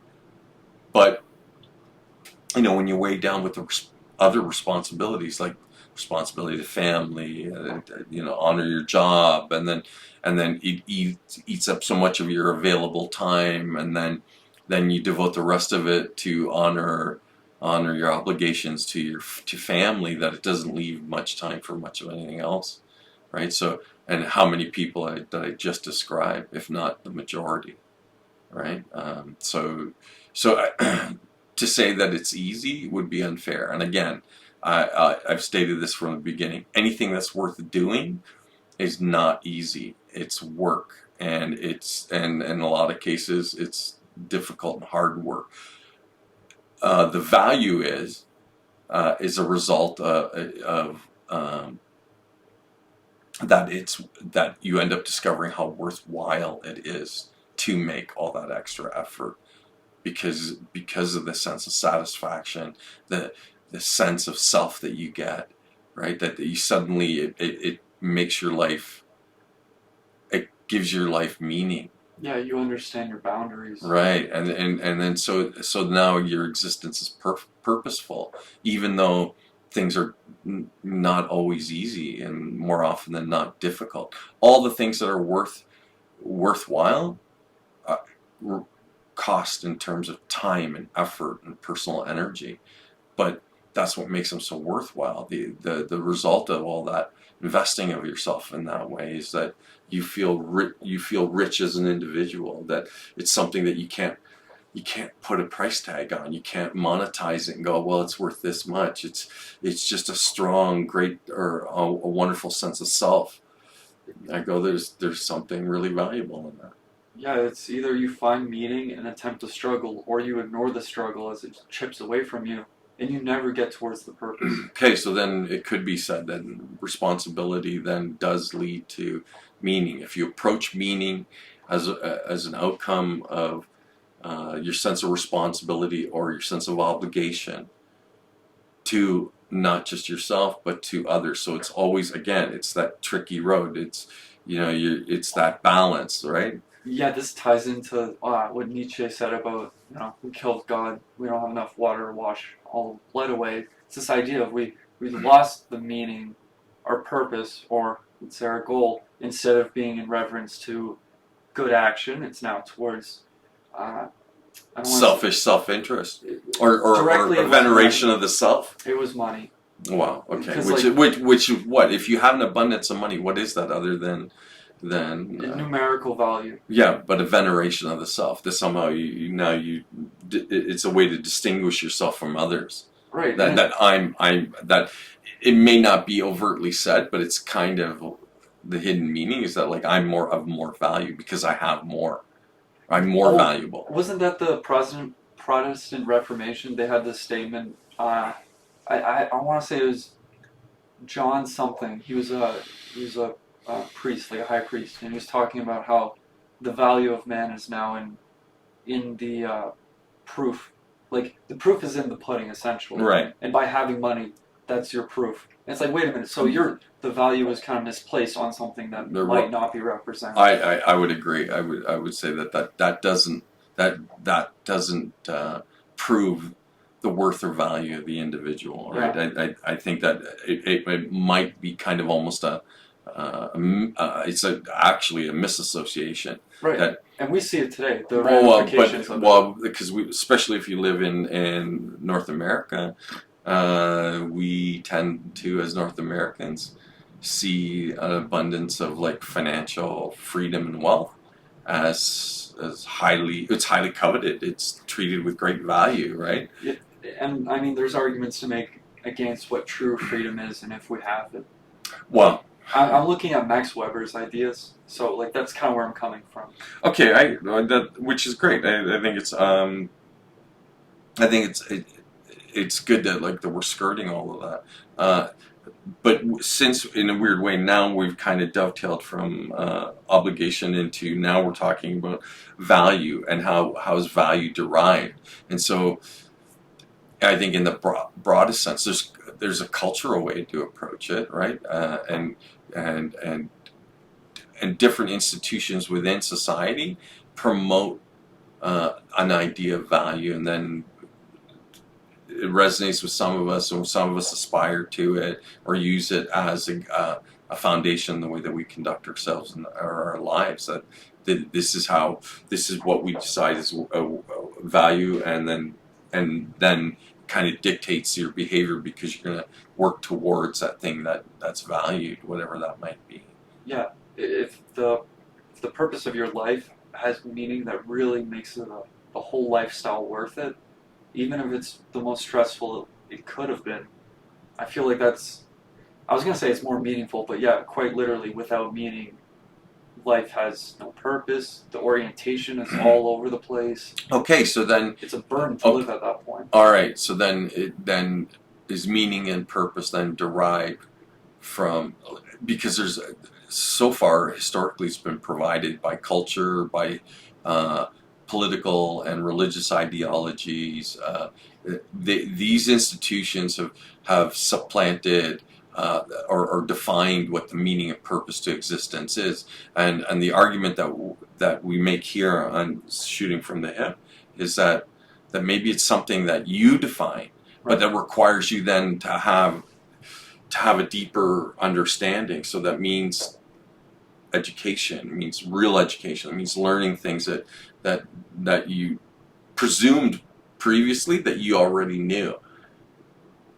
but when you weigh down with the other responsibilities, like responsibility to family, honor your job, and then it eats up so much of your available time, and then you devote the rest of it to honor your obligations to family, that it doesn't leave much time for much of anything else, right? So, and how many people that I just described, if not the majority, right? So to say that it's easy would be unfair. And again, I've stated this from the beginning. Anything that's worth doing is not easy. It's work, and in a lot of cases it's difficult and hard work. The value is a result of that you end up discovering how worthwhile it is to make all that extra effort, because of the sense of satisfaction, the sense of self that you get, right? That you suddenly it makes your life, it gives your life meaning. Yeah, you understand your boundaries. Right, and then so now your existence is purposeful, even though things are not always easy, and more often than not difficult. All the things that are worthwhile cost in terms of time and effort and personal energy, but that's what makes them so worthwhile. The result of all that investing of yourself in that way is that you feel rich as an individual, that it's something that you can't put a price tag on. You can't monetize it and go, well, it's worth this much. It's just a strong, great, or a wonderful sense of self. I go, there's something really valuable in that. Yeah, it's either you find meaning and attempt to struggle, or you ignore the struggle as it chips away from you, and you never get towards the purpose. Okay, so then it could be said that responsibility then does lead to meaning. If you approach meaning as an outcome of your sense of responsibility or your sense of obligation to not just yourself but to others, so it's always, again, it's that tricky road. It's it's that balance, right? Yeah, this ties into what Nietzsche said about, who killed God? We don't have enough water to wash all blood away. It's this idea of we lost the meaning, our purpose, or let's say our goal. Instead of being in reverence to good action, it's now towards selfish self-interest, or a veneration of the self. It was money. Wow. Okay. Which what? If you have an abundance of money, what is that other than numerical value? Yeah, but a veneration of the self. That somehow it's a way to distinguish yourself from others. Right. That it may not be overtly said, but it's kind of the hidden meaning is that, like, I'm of more value because I have more. I'm more valuable. Wasn't that the Protestant Reformation? They had this statement. I want to say it was John something. He was a priest, like a high priest, and he was talking about how the value of man is now in the proof. Like, the proof is in the pudding, essentially. Right. And by having money, that's your proof. And it's like, wait a minute, so the value is kind of misplaced on something that might not be represented. I would agree. I would say that doesn't prove the worth or value of the individual. Right. Yeah. I think that it might be kind of almost it's actually a misassociation. Right. And we see it today. The Well, ramifications of it. well, because especially if you live in North America, we tend to, as North Americans, see an abundance of like financial freedom and wealth as highly coveted. It's treated with great value, right? Yeah, and I mean, there's arguments to make against what true freedom is and if we have it. Well, I'm looking at Max Weber's ideas, so like that's kind of where I'm coming from. okay, which is great. I think it's good that like that we're skirting all of that. But since in a weird way now we've kind of dovetailed from obligation into now we're talking about value and how is value derived, and so I think in the broadest sense there's a cultural way to approach it, right? And and different institutions within society promote an idea of value, and then it resonates with some of us, and some of us aspire to it or use it as a foundation in the way that we conduct ourselves and our lives. That this is what we decide is a value, and then kind of dictates your behavior because you're going to work towards that thing that's valued, whatever that might be. Yeah, if the purpose of your life has meaning that really makes the whole lifestyle worth it, even if it's the most stressful it could have been, I feel like that's, I was going to say it's more meaningful, but yeah, quite literally, without meaning, life has no purpose, the orientation is all over the place. Okay, so then It's a burden to live at that point. all right, so then is meaning and purpose then derived from, because there's so far historically it's been provided by culture, by political and religious ideologies. These institutions have supplanted or defined what the meaning and purpose to existence is, and the argument that we make here on Shooting from the Hip is that maybe it's something that you define, but that requires you then to have a deeper understanding. So that means education, it means real education, it means learning things that you presumed previously that you already knew,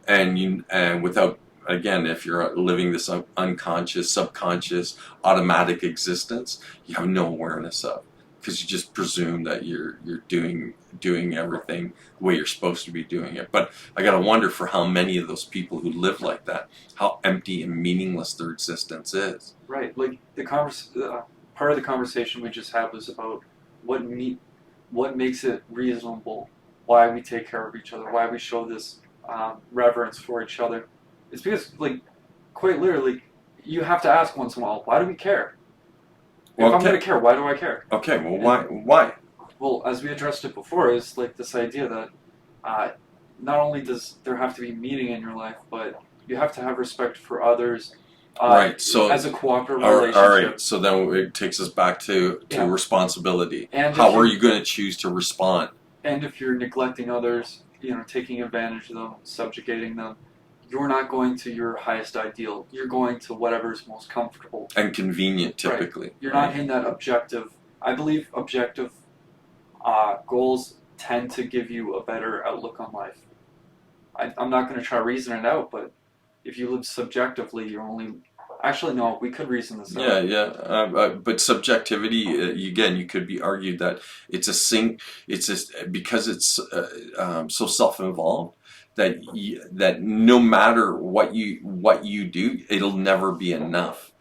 and without, again, if you're living this unconscious, subconscious, automatic existence, you have no awareness of, because you just presume that you're doing everything the way you're supposed to be doing it. But I gotta wonder for how many of those people who live like that, how empty and meaningless their existence is. Right, like part of the conversation we just had was about what makes it reasonable, why we take care of each other, why we show this reverence for each other. It's because, like, quite literally, you have to ask once in a while, why do we care? If I'm going to care, why do I care? Okay, well, why? Well, as we addressed it before, is like this idea that not only does there have to be meaning in your life, but you have to have respect for others. Right. So as a cooperative relationship. All right. So then it takes us back to responsibility. And how are you going to choose to respond? And if you're neglecting others, taking advantage of them, subjugating them, you're not going to your highest ideal. You're going to whatever's most comfortable and convenient, typically. Right. You're not in that objective. I believe objective goals tend to give you a better outlook on life. I'm not going to try to reason it out, but if you live subjectively, you're only... Actually, no, we could reason this out. But subjectivity, again, you could be argued that because it's so self-involved, that no matter what you do, it'll never be enough.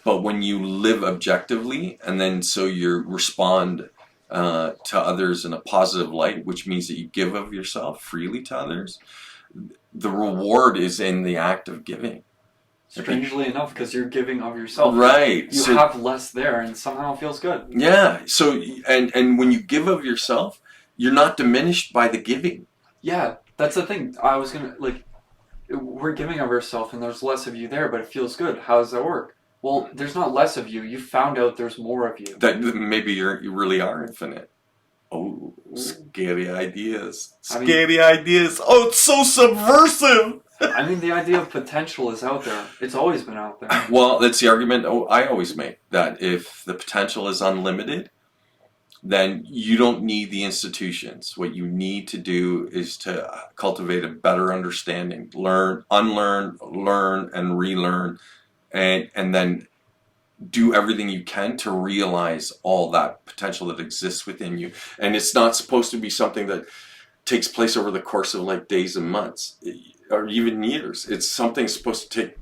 But when you live objectively, and then so you respond to others in a positive light, which means that you give of yourself freely to others, the reward is in the act of giving. Strangely enough, because you're giving of yourself. Right. You have less there, and somehow it feels good. Yeah. So, and when you give of yourself, you're not diminished by the giving. Yeah, that's the thing. I was going to, we're giving of ourselves, and there's less of you there, but it feels good. How does that work? Well, there's not less of you. You found out there's more of you. That maybe you really are infinite. Oh, scary ideas. Ideas. Oh, it's so subversive. I mean, the idea of potential is out there. It's always been out there. Well, that's the argument I always make, that if the potential is unlimited, then you don't need the institutions. What you need to do is to cultivate a better understanding, learn, unlearn, learn, and relearn, and then do everything you can to realize all that potential that exists within you. And it's not supposed to be something that takes place over the course of like days and months or even years. It's something supposed to take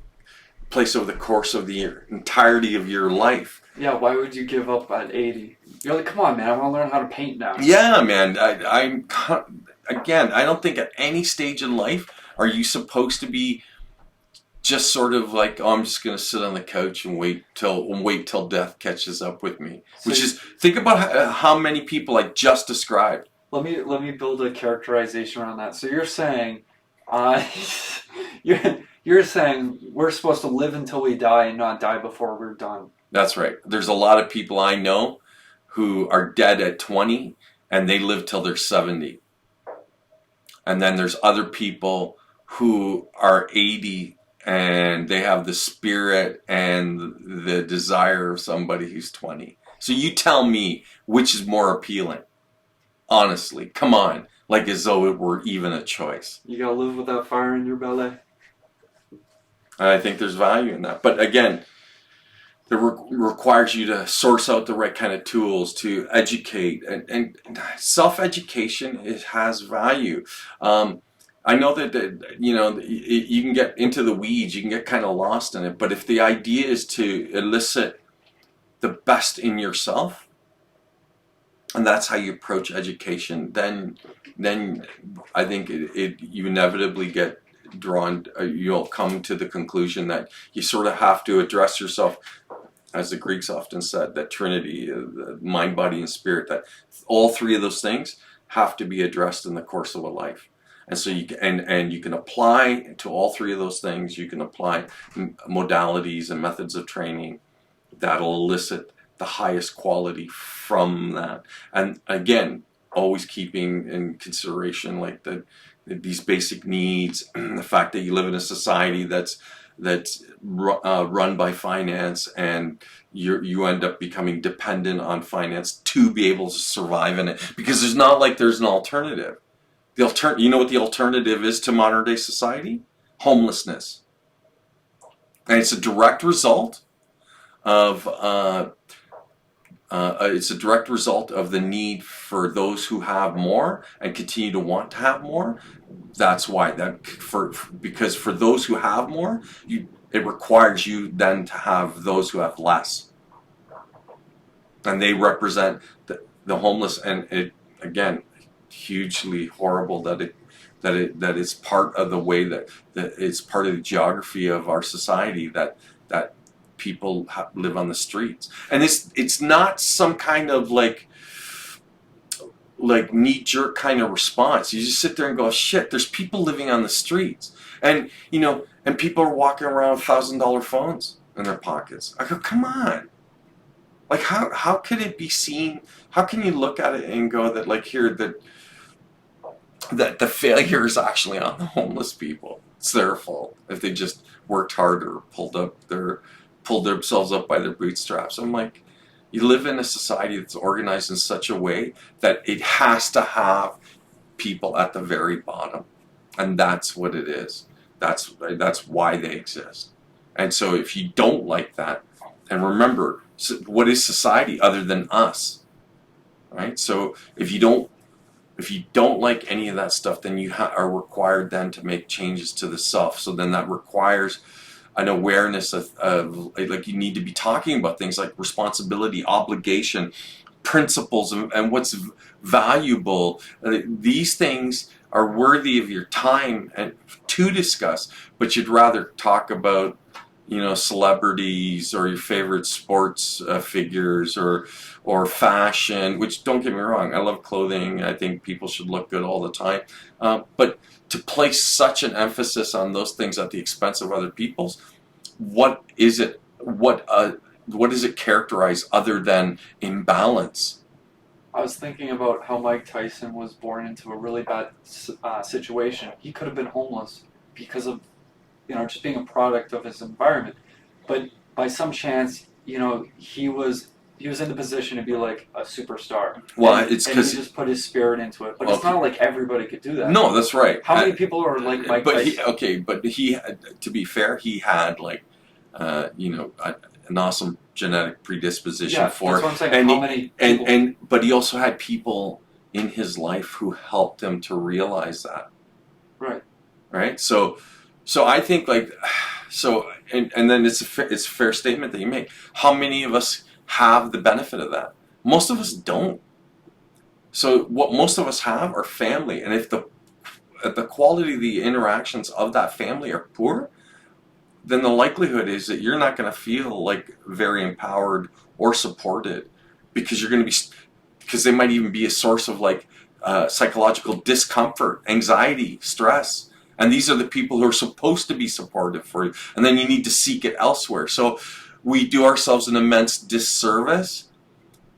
place over the course of the entirety of your life. Yeah, why would you give up at 80? You're like, come on, man, I want to learn how to paint now. Yeah, man. Again, I don't think at any stage in life are you supposed to be just sort of like, oh, I'm just going to sit on the couch and wait till death catches up with me. So Which is, think about how many people I just described. Let me build a characterization around that. So you're saying, you're saying we're supposed to live until we die and not die before we're done. That's right. There's a lot of people I know who are dead at 20 and they live till they're 70. And then there's other people who are 80 and they have the spirit and the desire of somebody who's 20. So you tell me which is more appealing. Honestly, come on. Like as though it were even a choice. You gotta live with that fire in your belly. I think there's value in that. But again, it requires you to source out the right kind of tools to educate. And self-education, it has value. I know that you can get into the weeds, you can get kind of lost in it. But if the idea is to elicit the best in yourself, and that's how you approach education, then I think you inevitably get drawn, you'll come to the conclusion that you sort of have to address yourself, as the Greeks often said, that Trinity, mind, body, and spirit, that all three of those things have to be addressed in the course of a life. And so you can apply to all three of those things. You can apply modalities and methods of training that'll elicit the highest quality from that. And again, always keeping in consideration like these basic needs, the fact that you live in a society that's run by finance, and you end up becoming dependent on finance to be able to survive in it, because there's not like there's an alternative. You know what the alternative is to modern day society? Homelessness. And it's a direct result of the need for those who have more and continue to want to have more. That's why because for those who have more, it requires you then to have those who have less, and they represent the homeless. And it, again, hugely horrible that it's part of the way that it's part of the geography of our society that people live on the streets. And it's not some kind of like knee-jerk kind of response. You just sit there and go, shit, there's people living on the streets, and people are walking around with $1,000 phones in their pockets. I go, come on. Like how could it be seen? How can you look at it and go that like here that the failure is actually on the homeless people? It's their fault if they just worked harder, pulled themselves up by their bootstraps. I'm like, you live in a society that's organized in such a way that it has to have people at the very bottom, and that's what it is. That's why they exist. And so if you don't like that, and remember, what is society other than us, right? So if you don't like any of that stuff, then you are required then to make changes to the self. So then that requires an awareness of like, you need to be talking about things like responsibility, obligation, principles, and what's valuable. These things are worthy of your time and to discuss, but you'd rather talk about celebrities or your favorite sports figures or fashion, which, don't get me wrong, I love clothing. I think people should look good all the time. But to place such an emphasis on those things at the expense of other people's, what is it? What does it characterize other than imbalance? I was thinking about how Mike Tyson was born into a really bad situation. He could have been homeless because of just being a product of his environment. But by some chance, he was he was in the position to be like a superstar. Well, and, it's and he because just put his spirit into it. But it's okay. not like everybody could do that. No, that's right. How many people are like Mike But Tyson? he, to be fair, he had like, an awesome genetic predisposition Yeah, for that's it. what I'm saying. And How he, many people? but he also had people in his life who helped him to realize that. Right. Right. So I think like, and then it's a fair statement that you make. How many of us have the benefit of that? Most of us don't. So what most of us have are family, and if the quality of the interactions of that family are poor, then the likelihood is that you're not going to feel like very empowered or supported, because you're going to be, because they might even be a source of like psychological discomfort, anxiety, stress. And these are the people who are supposed to be supportive for you, and then you need to seek it elsewhere. So we do ourselves an immense disservice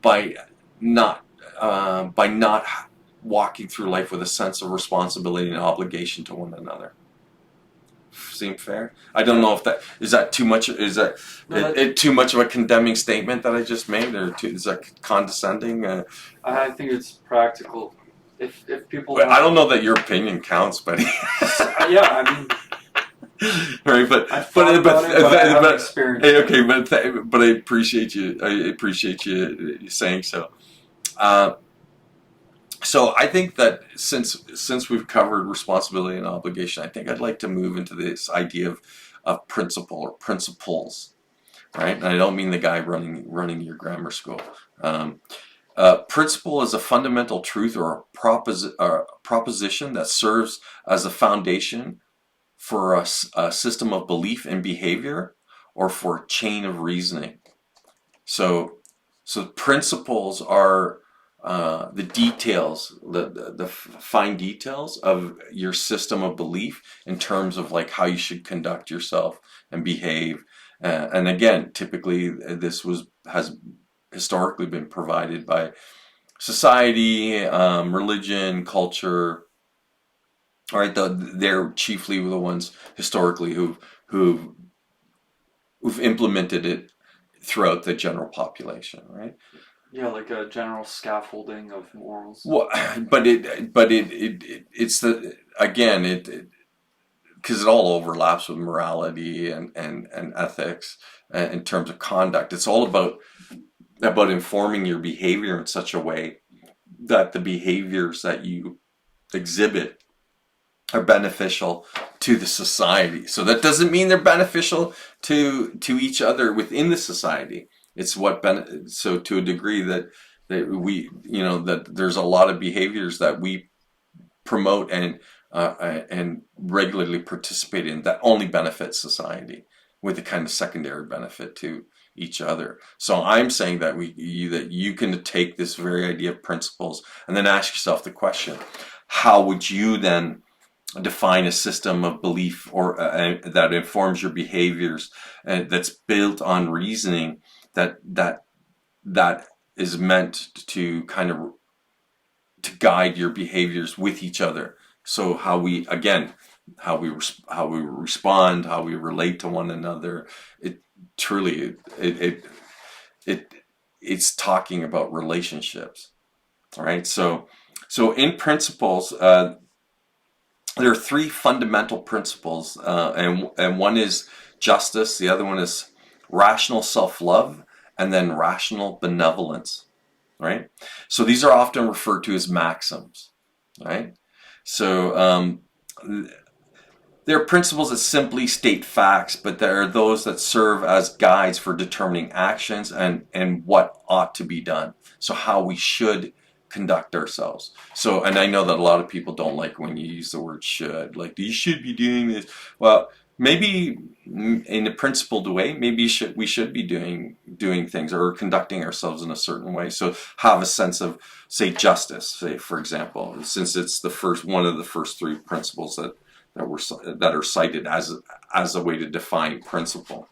by not walking through life with a sense of responsibility and obligation to one another. Seem fair? I don't know if that too much. Is that it too much of a condemning statement that I just made, or is that condescending? I think it's practical. If people, I don't know that your opinion counts, but yeah, I mean, right, but I haven't experienced it. okay, but I appreciate you. I appreciate you saying so. So I think that since we've covered responsibility and obligation, I think I'd like to move into this idea of principle or principles, right? And I don't mean the guy running your grammar school. Principle is a fundamental truth or a proposition that serves as a foundation for a system of belief and behavior, or for a chain of reasoning. So principles are the details, the fine details of your system of belief in terms of like how you should conduct yourself and behave. And again, typically this has historically been provided by society, religion, culture. All right, they're chiefly the ones historically who've implemented it throughout the general population, right? Yeah, like a general scaffolding of morals. Well, it's because it all overlaps with morality and ethics in terms of conduct. It's all about informing your behavior in such a way that the behaviors that you exhibit are beneficial to the society. So that doesn't mean they're beneficial to each other within the society. It's so to a degree that we, that there's a lot of behaviors that we promote and regularly participate in that only benefit society, with a kind of secondary benefit to each other. So I'm saying that you can take this very idea of principles and then ask yourself the question: how would you then define a system of belief or that informs your behaviors, that's built on reasoning, that is meant to kind of to guide your behaviors with each other? So how we respond, how we relate to one another, it truly it's talking about relationships. All right, so in principles, there are three fundamental principles, and one is justice, the other one is rational self-love, and then rational benevolence, right? So these are often referred to as maxims, right? So there are principles that simply state facts, but there are those that serve as guides for determining actions and what ought to be done. So how we should conduct ourselves. So, and I know that a lot of people don't like when you use the word should, like you should be doing this. Well, maybe in a principled way, maybe we should be doing things or conducting ourselves in a certain way. So have a sense of, say, justice, say, for example, since it's one of the first three principles that are cited as a way to define principle.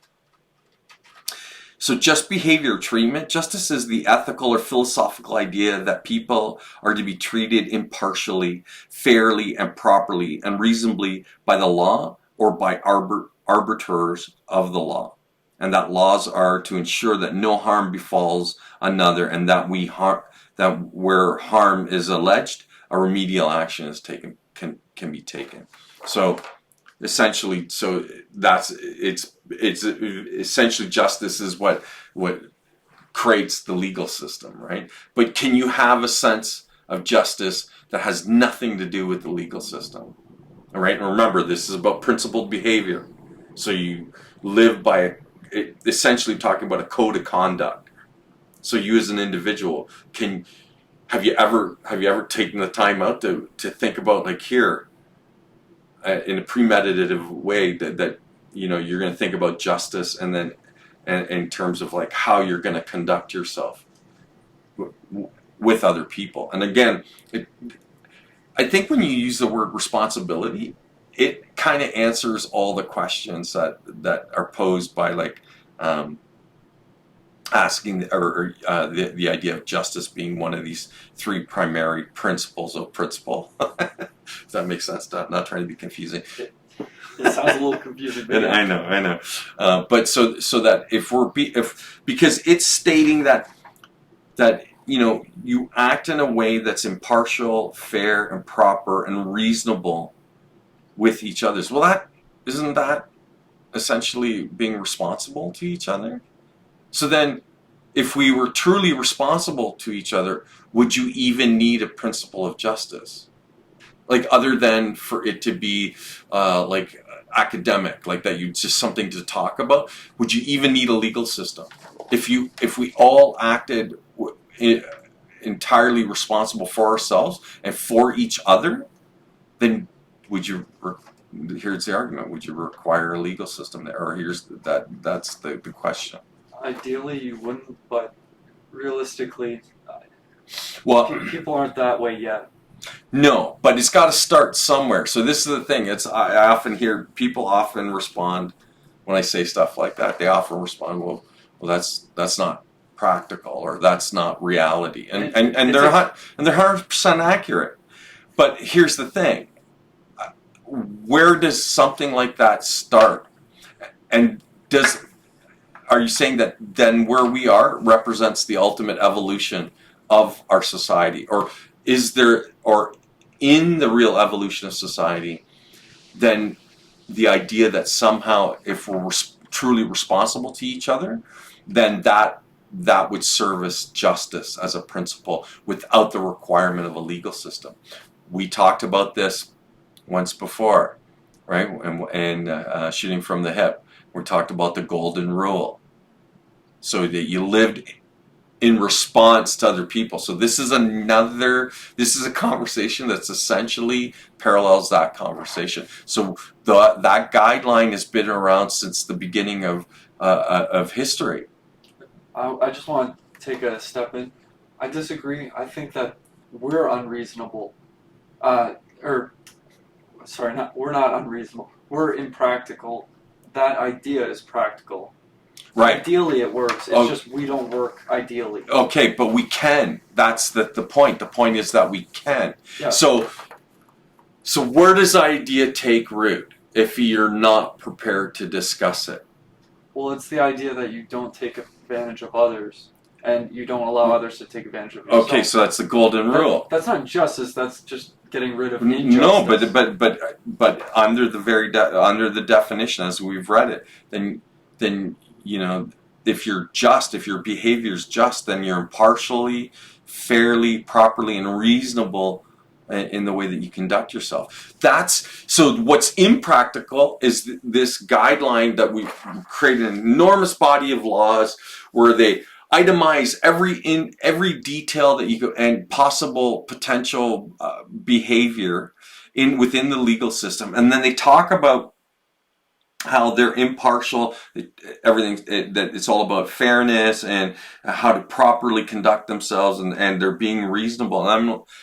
So just behavior treatment. Justice is the ethical or philosophical idea that people are to be treated impartially, fairly, and properly and reasonably by the law or by arbiters of the law. and that laws are to ensure that no harm befalls another, and that where harm is alleged, a remedial action is taken can be taken. So essentially, it's essentially justice is what creates the legal system, right? But can you have a sense of justice that has nothing to do with the legal system? All right, and remember, this is about principled behavior. So you live by essentially talking about a code of conduct. So you as an individual have you ever taken the time out to think about, like, here in a premeditative way that you're going to think about justice, and then and in terms of like how you're going to conduct yourself with other people. And again, I think when you use the word responsibility, it kind of answers all the questions that are posed by, like, asking the idea of justice being one of these three primary principles of principle. Does that make sense? Not trying to be confusing. It sounds a little confusing. But I know. But so that because it's stating that you act in a way that's impartial, fair, and proper, and reasonable with each other. Well, isn't that essentially being responsible to each other? So then, if we were truly responsible to each other, would you even need a principle of justice? Like, other than for it to be like academic, like that, you just something to talk about? Would you even need a legal system? If we all acted entirely responsible for ourselves and for each other, then would you? Here's the argument: would you require a legal system there? Or that's the question. Ideally, you wouldn't, but realistically, well, people aren't that way yet. No, but it's got to start somewhere. So this is the thing. I often hear people often respond when I say stuff like that. They often respond, "Well, that's not practical, or that's not reality," and they're 100% accurate. But here's the thing: where does something like that start? And are you saying that then where we are represents the ultimate evolution of our society, or in the real evolution of society, then the idea that somehow if we're truly responsible to each other, then that would service justice as a principle without the requirement of a legal system? We talked about this once before, right? And shooting from the hip, we talked about the golden rule. So that you lived in response to other people. So this is a conversation that's essentially parallels that conversation. So that guideline has been around since the beginning of history. I just want to take a step in. I disagree. I think that we're unreasonable. We're not unreasonable. We're impractical. That idea is practical. Right. Ideally, it works. It's just we don't work ideally. Okay, but we can. That's the point. The point is that we can. Yeah. So where does the idea take root if you're not prepared to discuss it? Well, it's the idea that you don't take advantage of others, and you don't allow others to take advantage of yourself. Okay, so that's the golden rule. That's not justice. That's just getting rid of injustice. No, but under the definition as we've read it, then if your behavior is just, then you're impartially, fairly, properly, and reasonable in the way that you conduct yourself. So what's impractical is this guideline that we've created an enormous body of laws where they itemize every detail that you could, and possible potential behavior within the legal system, and then they talk about how they're impartial, everything, that it's all about fairness and how to properly conduct themselves, and they're being reasonable.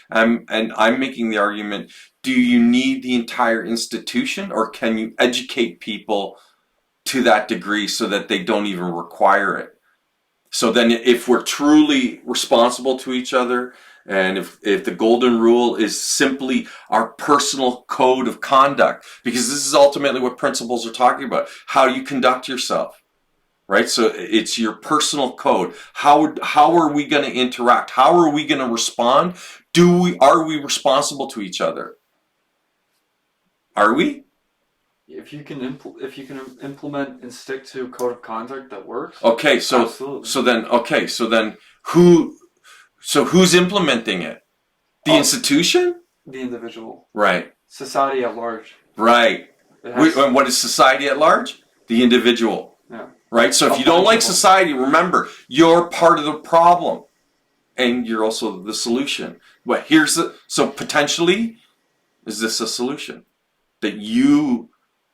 And I'm making the argument: do you need the entire institution, or can you educate people to that degree so that they don't even require it? So then, if we're truly responsible to each other, and if the golden rule is simply our personal code of conduct, because this is ultimately what principles are talking about, how you conduct yourself. right? So it's your personal code. How are we going to interact? How are we going to respond? Are we responsible to each other? Are we? If you can implement and stick to a code of conduct that works, Okay, absolutely. so then who's implementing it? The institution? The individual, Right. society at large. Right. And what is society at large? The individual. Yeah. Right? So if you don't like society, remember, you're part of the problem. And you're also the solution. But so potentially, is this a solution? That you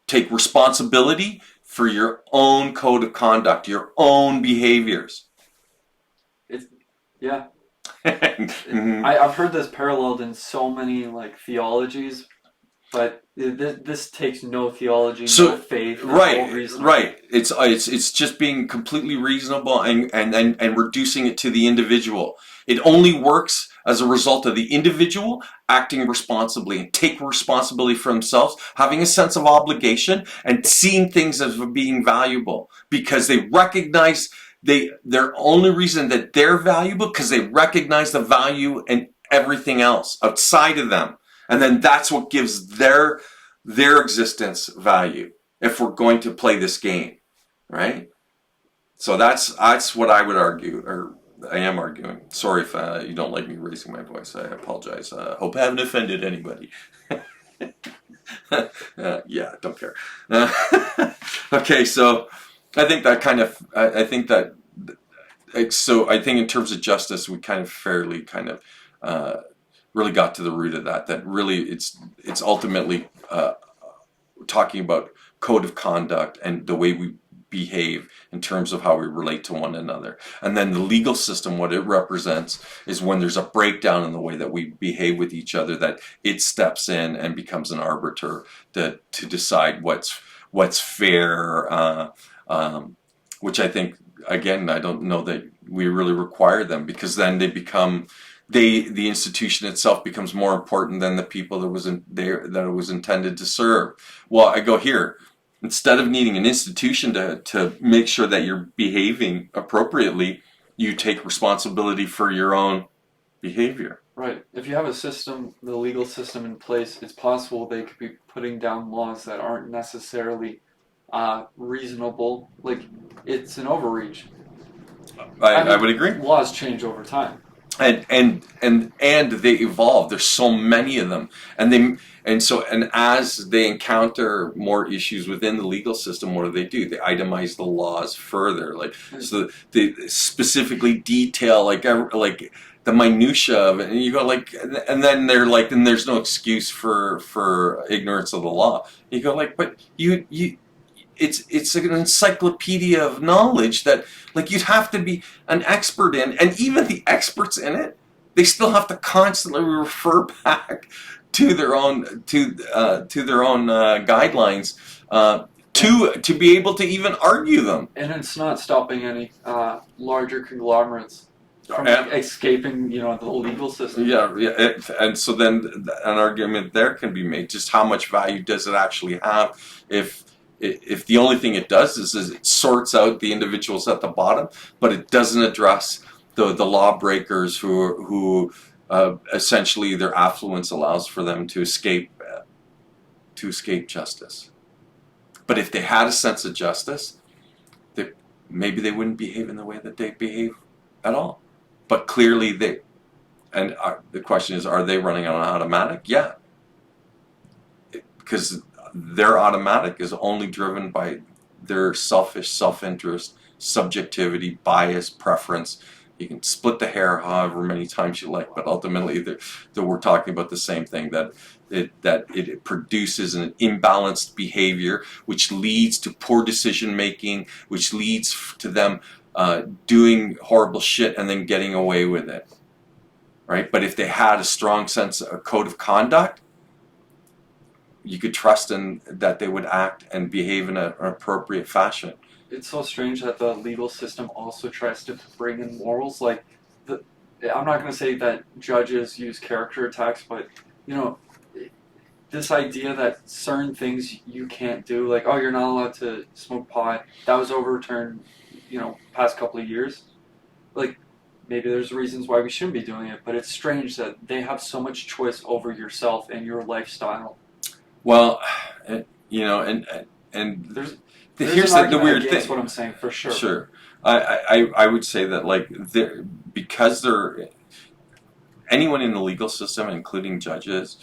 take responsibility for your own code of conduct, your own behaviors. Yeah. Mm-hmm. I've heard this paralleled in so many theologies, but this takes no theology, no faith, right, no reason. Right. It's just being completely reasonable and reducing it to the individual. It only works as a result of the individual acting responsibly and taking responsibility for themselves, having a sense of obligation, and seeing things as being valuable because they recognize their only reason that they're valuable because they recognize the value in everything else outside of them. And then that's what gives their existence value if we're going to play this game, right? So that's what I would argue, or I am arguing. Sorry if you don't like me raising my voice. I apologize. Hope I haven't offended anybody. Yeah, don't care. Okay, so I think that kind of, so I think in terms of justice, we kind of fairly kind of really got to the root of that. That really, it's ultimately talking about code of conduct and the way we behave in terms of how we relate to one another. And then the legal system, what it represents is when there's a breakdown in the way that we behave with each other, that it steps in and becomes an arbiter to decide what's fair, which I think, again, I don't know that we really require them, because then they become the institution itself becomes more important than the people that it was intended to serve. Well, I go here. Instead of needing an institution to make sure that you're behaving appropriately, you take responsibility for your own behavior. Right. If you have a system, the legal system in place, it's possible they could be putting down laws that aren't necessarily reasonable. Like, it's an overreach. I would agree. Laws change over time. And they evolve. There's so many of them, and as they encounter more issues within the legal system, what do? They itemize the laws further, so they specifically detail like the minutia of it, and you go and then they're and there's no excuse for ignorance of the law. You go but you. It's an encyclopedia of knowledge that you'd have to be an expert in, and even the experts in it, they still have to constantly refer back to their own guidelines to be able to even argue them. And it's not stopping any larger conglomerates from escaping, the legal system. Yeah, and so then an argument there can be made: just how much value does it actually have if the only thing it does is it sorts out the individuals at the bottom, but it doesn't address the lawbreakers who essentially their affluence allows for them to escape justice. But if they had a sense of justice, maybe they wouldn't behave in the way that they behave at all. But clearly the question is, are they running on automatic? Yeah, because their automatic is only driven by their selfish self-interest, subjectivity, bias, preference. You can split the hair however many times you like, but ultimately we're talking about the same thing, that it produces an imbalanced behavior, which leads to poor decision making, which leads to them doing horrible shit and then getting away with it, right? But if they had a strong sense of code of conduct, you could trust in that they would act and behave in an appropriate fashion. It's so strange that the legal system also tries to bring in morals. I'm not going to say that judges use character attacks, but this idea that certain things you can't do, you're not allowed to smoke pot, that was overturned past couple of years. Like, maybe there's reasons why we shouldn't be doing it, but it's strange that they have so much choice over yourself and your lifestyle. Well, and There's here's an the argument weird against thing. what I'm saying for sure. Sure, I would say that like because they're anyone in the legal system, including judges,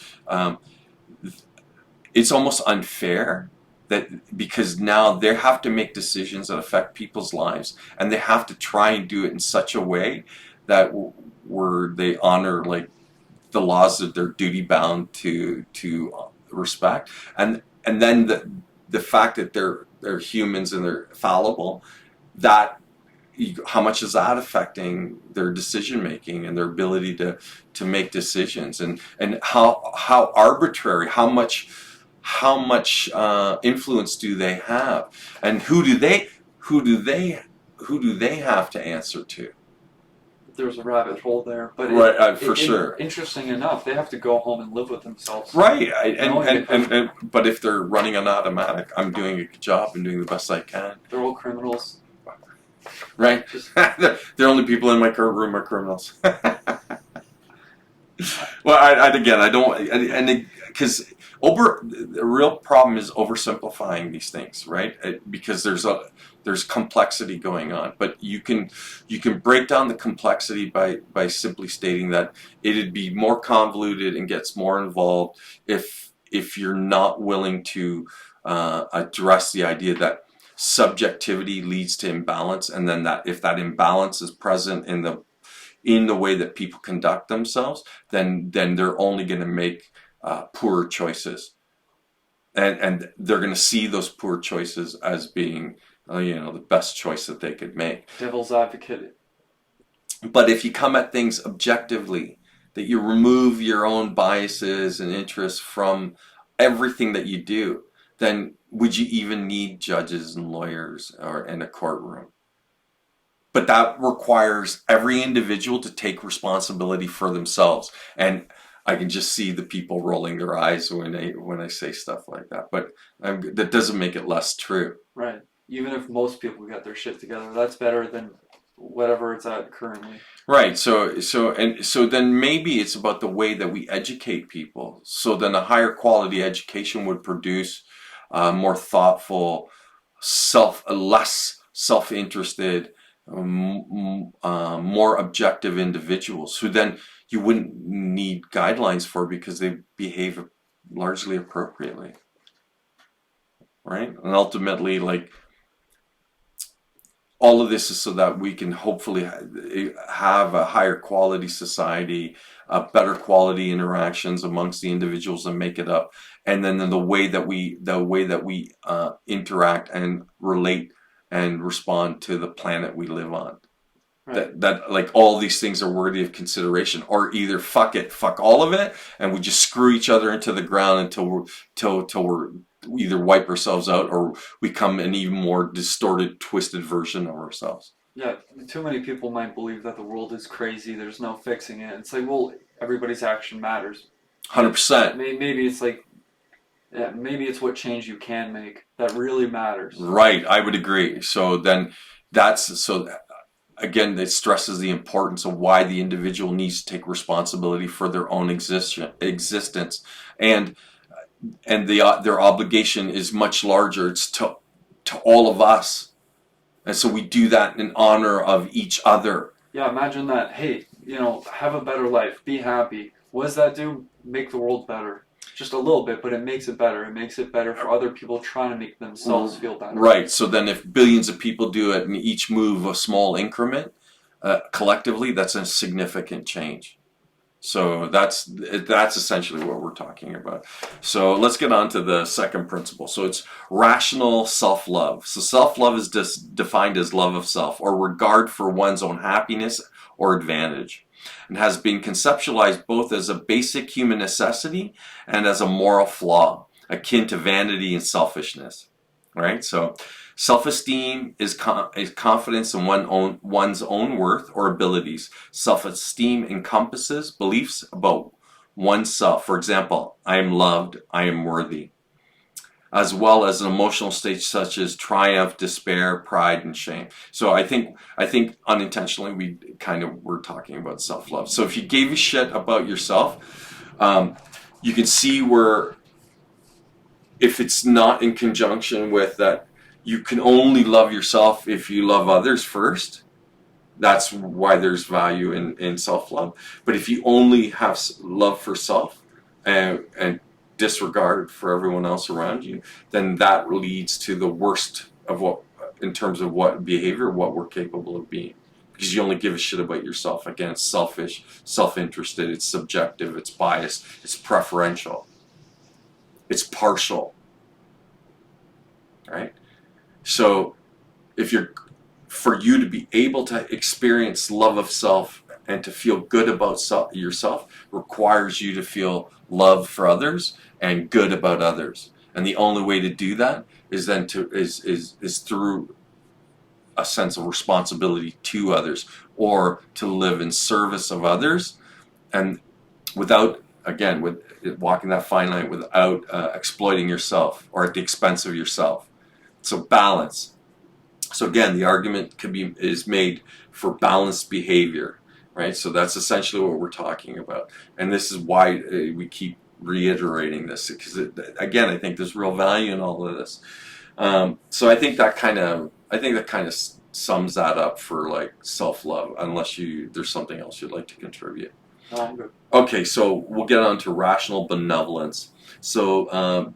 it's almost unfair that because now they have to make decisions that affect people's lives, and they have to try and do it in such a way that where they honor like the laws that they're duty bound to respect, and then the fact that they're humans and they're fallible, that how much is that affecting their decision making and their ability to make decisions, and how arbitrary, how much influence do they have, and who do they have to answer to? There's a rabbit hole there, but Right, for sure. Interesting enough, they have to go home and live with themselves. Right, and but if they're running on automatic, I'm doing a good job and doing the best I can. They're all criminals. Right, the only people in my courtroom are criminals. Well, I don't, and because the real problem is oversimplifying these things, right? Because there's complexity going on, but you can break down the complexity by simply stating that it'd be more convoluted and gets more involved if you're not willing to address the idea that subjectivity leads to imbalance, and then that if that imbalance is present in the way that people conduct themselves, then they're only going to make poorer choices, and they're going to see those poor choices as being the best choice that they could make. Devil's advocate. But if you come at things objectively, that you remove your own biases and interests from everything that you do, then would you even need judges and lawyers or in a courtroom? But that requires every individual to take responsibility for themselves. And I can just see the people rolling their eyes when I say stuff like that. But that doesn't make it less true. Right. Even if most people get their shit together, that's better than whatever it's at currently. Right. So then maybe it's about the way that we educate people. So then a higher quality education would produce more thoughtful, less self-interested, more objective individuals who then you wouldn't need guidelines for because they behave largely appropriately, right? And ultimately, like, all of this is so that we can hopefully have a higher quality society, better quality interactions amongst the individuals that make it up, and then the way that we interact and relate and respond to the planet we live on. Right. That like all these things are worthy of consideration, or either fuck all of it, and we just screw each other into the ground until we're either wipe ourselves out or we become an even more distorted, twisted version of ourselves. Yeah, too many people might believe that the world is crazy, there's no fixing it. It's like, well, everybody's action matters. 100%. Maybe it's like, yeah, maybe it's what change you can make that really matters. Right, I would agree. So then again, it stresses the importance of why the individual needs to take responsibility for their own existence, and their obligation is much larger. It's to all of us, and so we do that in honor of each other. Yeah, imagine that. Hey, have a better life, be happy. What does that do? Make the world better. Just a little bit, but it makes it better. It makes it better for other people trying to make themselves feel better. Right. So then if billions of people do it and each move a small increment, collectively, that's a significant change. So that's essentially what we're talking about. So let's get on to the second principle. So it's rational self-love. So self-love is defined as love of self or regard for one's own happiness or advantage, and has been conceptualized both as a basic human necessity and as a moral flaw, akin to vanity and selfishness. Right? So self-esteem is confidence in one's own worth or abilities. Self-esteem encompasses beliefs about oneself. For example, I am loved, I am worthy. as well as an emotional state such as triumph, despair, pride, and shame. So I think unintentionally we're talking about self-love. So if you gave a shit about yourself, you can see where, if it's not in conjunction with that, you can only love yourself if you love others first. That's why there's value in self-love. But if you only have love for self and disregard for everyone else around you, then that leads to the worst of what, in terms of what behavior, what we're capable of being. Because you only give a shit about yourself. Again, it's selfish, self-interested, it's subjective, it's biased, it's preferential, it's partial, right? So for you to be able to experience love of self and to feel good about yourself requires you to feel love for others and good about others. And the only way to do that is then is through a sense of responsibility to others, or to live in service of others, and without, again, with walking that fine line, without exploiting yourself or at the expense of yourself. So balance. So again, the argument is made for balanced behavior, right? So that's essentially what we're talking about, and this is why we keep reiterating this, because again, I think there's real value in all of this. So I think that kind of sums that up for like self-love. Unless there's something else you'd like to contribute. No, I'm good. Okay, so we'll get on to rational benevolence. So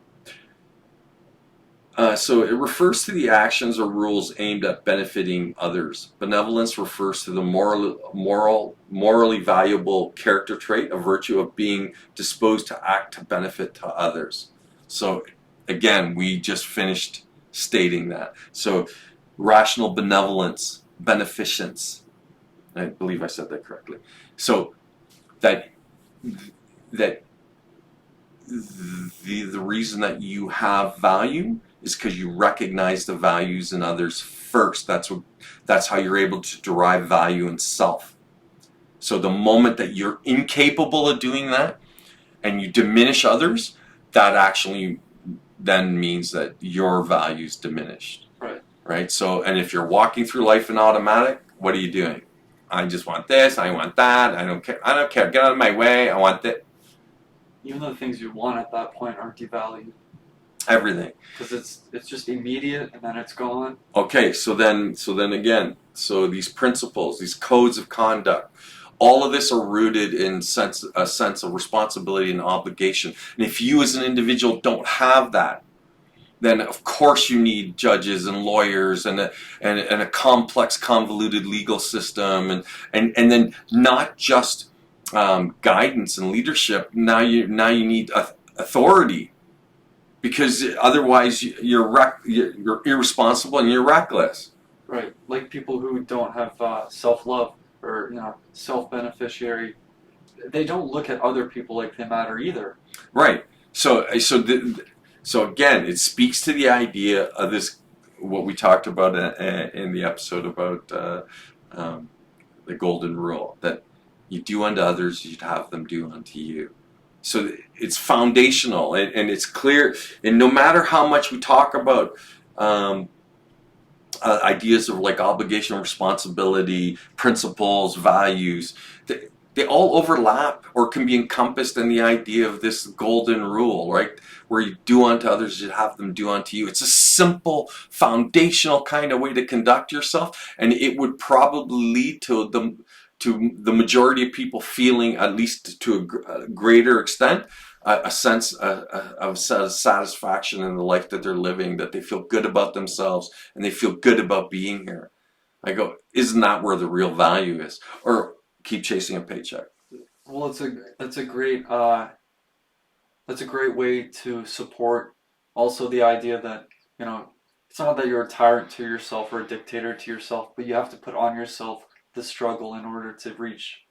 it refers to the actions or rules aimed at benefiting others. Benevolence refers to the morally valuable character trait, a virtue of being disposed to act to benefit to others. So again, we just finished stating that. So rational benevolence, beneficence. I believe I said that correctly. So that the reason that you have value is because you recognize the values in others first. That's how you're able to derive value in self. So the moment that you're incapable of doing that and you diminish others, that actually then means that your value's diminished. Right? So, and if you're walking through life in automatic, what are you doing? I just want this, I want that, I don't care, get out of my way, I want that. Even though the things you want at that point are devalued. Everything. Because it's just immediate and then it's gone. Okay, so then again, so these principles, these codes of conduct, all of this are rooted in a sense of responsibility and obligation. And if you as an individual don't have that, then of course you need judges and lawyers and a complex, convoluted legal system, and then not just guidance and leadership. Now you need authority, because otherwise you're irresponsible and you're reckless. Right, like people who don't have self-love or self-beneficiary, they don't look at other people like they matter either. Right. So again, it speaks to the idea of this, what we talked about in the episode about the golden rule, that you do unto others, you'd have them do unto you. So it's foundational, and it's clear, and no matter how much we talk about ideas of like obligation, responsibility, principles, values, they all overlap or can be encompassed in the idea of this golden rule, right? Where you do unto others, you have them do unto you. It's a simple, foundational kind of way to conduct yourself, and it would probably lead to the majority of people feeling, at least to a greater extent, a sense of satisfaction in the life that they're living, that they feel good about themselves and they feel good about being here. I go, isn't that where the real value is? Or keep chasing a paycheck? Well, that's a great way to support also the idea that, it's not that you're a tyrant to yourself or a dictator to yourself, but you have to put on yourself the struggle in order to reach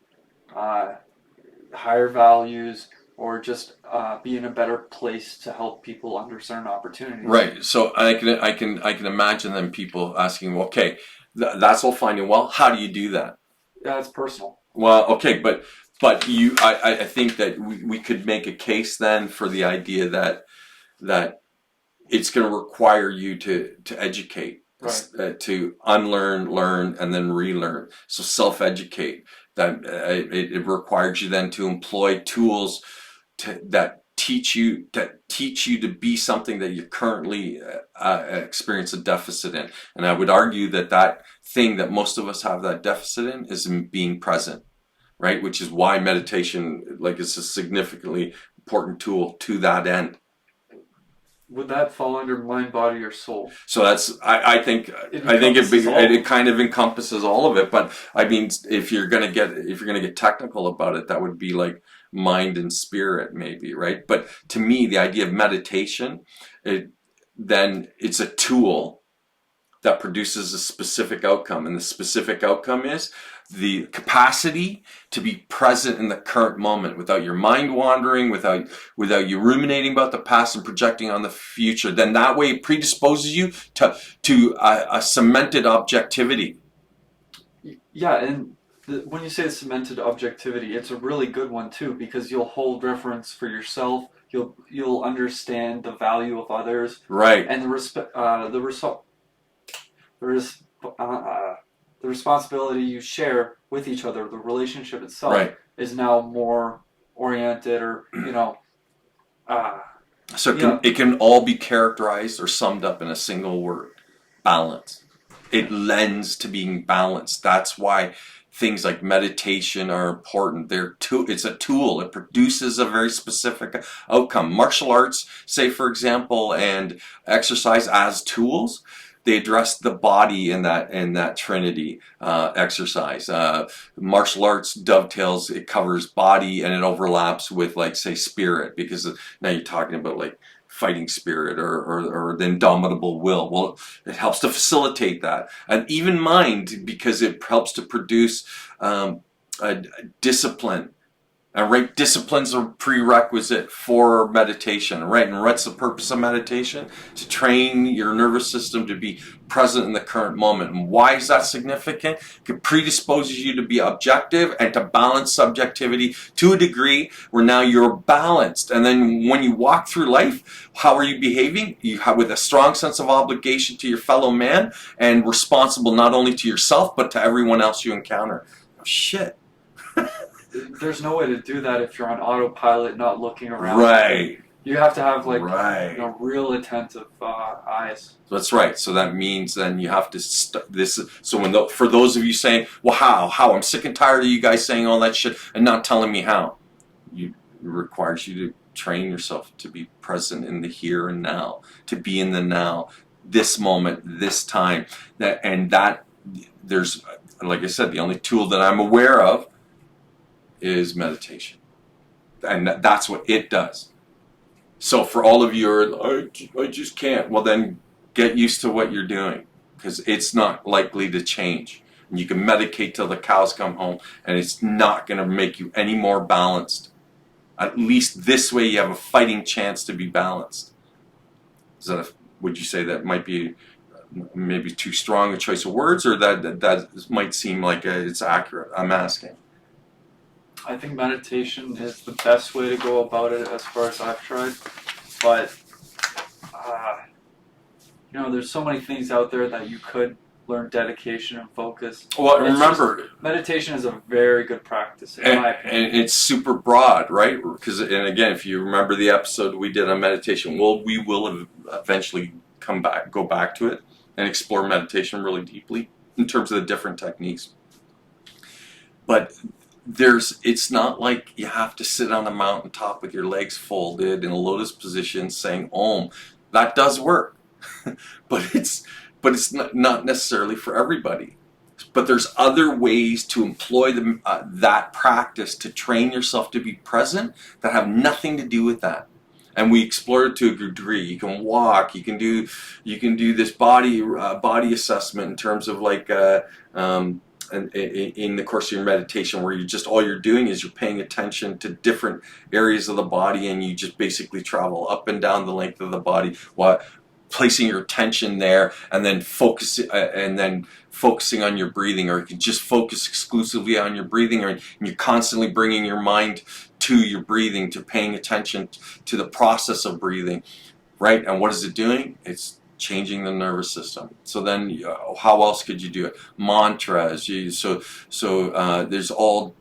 higher values, or just be in a better place to help people under certain opportunities. Right. So I can imagine then people asking, well, okay, that's all fine and well. How do you do that? Yeah, it's personal. Well, okay, but I think that we could make a case then for the idea that it's going to require you to educate, Right. to unlearn, learn, and then relearn. So self-educate. That it requires you then to employ tools that teach you to be something that you currently experience a deficit in. And I would argue that that thing that most of us have that deficit in is in being present, right? Which is why meditation, like, is a significantly important tool to that end. Would that fall under mind, body, or soul? So that's I think It it kind of encompasses all of it. But I mean, if you're gonna get technical about it, that would be like mind and spirit, maybe, right? But to me, the idea of meditation, then it's a tool that produces a specific outcome, and the specific outcome is the capacity to be present in the current moment without your mind wandering, without you ruminating about the past and projecting on the future. Then that way it predisposes you to a cemented objectivity. Yeah, and when you say cemented objectivity, it's a really good one too, because you'll hold reference for yourself. You'll understand the value of others, Right. and the responsibility you share with each other, the relationship itself, Right. is now more oriented, or So yeah, it can all be characterized or summed up in a single word: balance. It lends to being balanced. That's why things like meditation are important. It's a tool. It produces a very specific outcome. Martial arts, say for example, and exercise as tools, they address the body in that trinity exercise. Martial arts dovetails, it covers body and it overlaps with, like, say, spirit, because now you're talking about like fighting spirit or the indomitable will. Well, it helps to facilitate that. And even mind, because it helps to produce a discipline. And right, discipline's a prerequisite for meditation, right? And what's the purpose of meditation? To train your nervous system to be present in the current moment. And why is that significant? It predisposes you to be objective and to balance subjectivity to a degree where now you're balanced. And then when you walk through life, how are you behaving? You have with a strong sense of obligation to your fellow man, and responsible not only to yourself but to everyone else you encounter. Oh, shit. there's no way to do that if you're on autopilot, not looking around. Right. You have to have Right. real attentive eyes. That's right. So that means then you have to this. So for those of you saying, "Well, how? I'm sick and tired of you guys saying all that shit and not telling me how," it requires you to train yourself to be present in the here and now, to be in the now, this moment, this time. That there's, like I said, the only tool that I'm aware of is meditation, and that's what it does. So for all of you, I just can't. Well, then get used to what you're doing, because it's not likely to change. And you can medicate till the cows come home, and it's not going to make you any more balanced. At least this way, you have a fighting chance to be balanced. Would you say that might be maybe too strong a choice of words, or that might seem like it's accurate? I'm asking. I think meditation is the best way to go about it as far as I've tried. But, there's so many things out there that you could learn: dedication and focus. Well, remember, meditation is a very good practice, in my opinion. And it's super broad, right? Because, and again, if you remember the episode we did on meditation, well, we will eventually go back to it and explore meditation really deeply in terms of the different techniques. But it's not like you have to sit on a mountaintop with your legs folded in a lotus position saying Om. That does work, but it's not necessarily for everybody. But there's other ways to employ that practice to train yourself to be present that have nothing to do with that. And we explored it to a degree. You can walk. You can do this body assessment in terms of like. In the course of your meditation, where all you're doing is you're paying attention to different areas of the body, and you just basically travel up and down the length of the body while placing your attention there, and then focusing on your breathing. Or you can just focus exclusively on your breathing, and you're constantly bringing your mind to your breathing, to paying attention to the process of breathing. right? And what is it doing? It's changing the nervous system. So then, how else could you do it? Mantras. There's all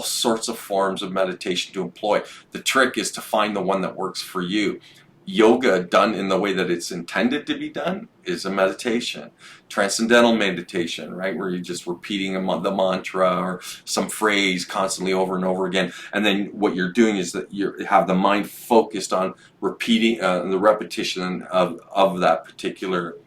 sorts of forms of meditation to employ. The trick is to find the one that works for you. Yoga done in the way that it's intended to be done is a meditation. Transcendental meditation, right, where you're just repeating the mantra or some phrase constantly over and over again, and then what you're doing is that you have the mind focused on repeating the repetition of that particular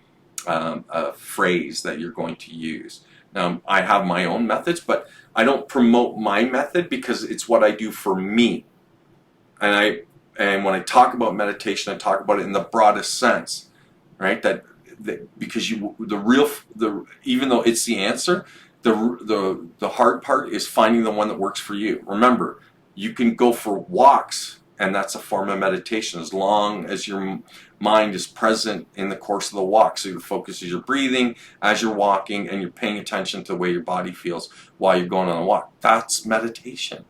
phrase that you're going to use. Now, I have my own methods, but I don't promote my method because it's what I do for me. And when I talk about meditation, I talk about it in the broadest sense, right? That because even though it's the answer, the hard part is finding the one that works for you. Remember, you can go for walks, and that's a form of meditation as long as your mind is present in the course of the walk. So your focus is your breathing as you're walking, and you're paying attention to the way your body feels while you're going on a walk. That's meditation.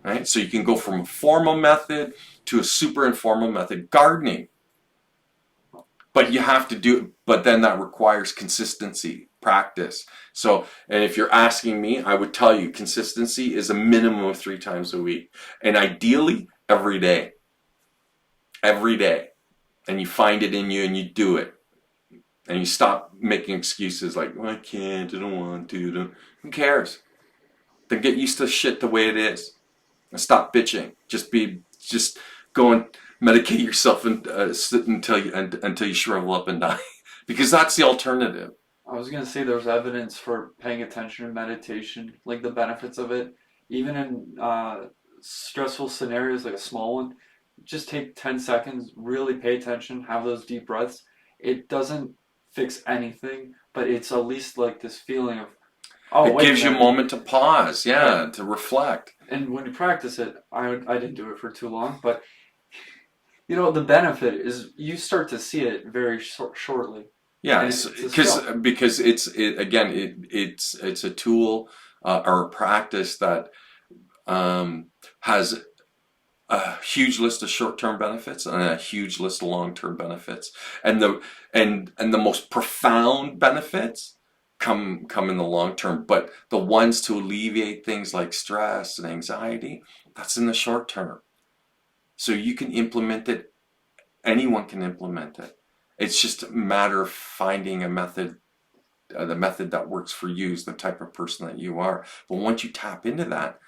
Right? So you can go from a formal method to a super informal method. Gardening. But you have to do it, but then that requires consistency, practice. So, and if you're asking me, I would tell you consistency is a minimum of 3 times a week. And ideally, every day. Every day. And you find it in you and you do it. And you stop making excuses like, well, I can't, I don't want to. Who cares? Then get used to shit the way it is. And stop bitching. Just go and medicate yourself and sit until you shrivel up and die, because that's the alternative. I was gonna say there's evidence for paying attention to meditation, like the benefits of it, even in stressful scenarios, like a small one. Just take 10 seconds, really pay attention, have those deep breaths. It doesn't fix anything, but it's at least like this feeling of, oh, it gives you a moment to pause, to reflect. And when you practice it, I didn't do it for too long, but you know, the benefit is you start to see it very shortly. Yeah, because it's a tool or a practice that has a huge list of short-term benefits and a huge list of long-term benefits, and the most profound benefits come in the long term, but the ones to alleviate things like stress and anxiety, that's in the short term. So you can implement it, anyone can implement it. It's just a matter of finding a method, the method that works for you, is the type of person that you are. But once you tap into that,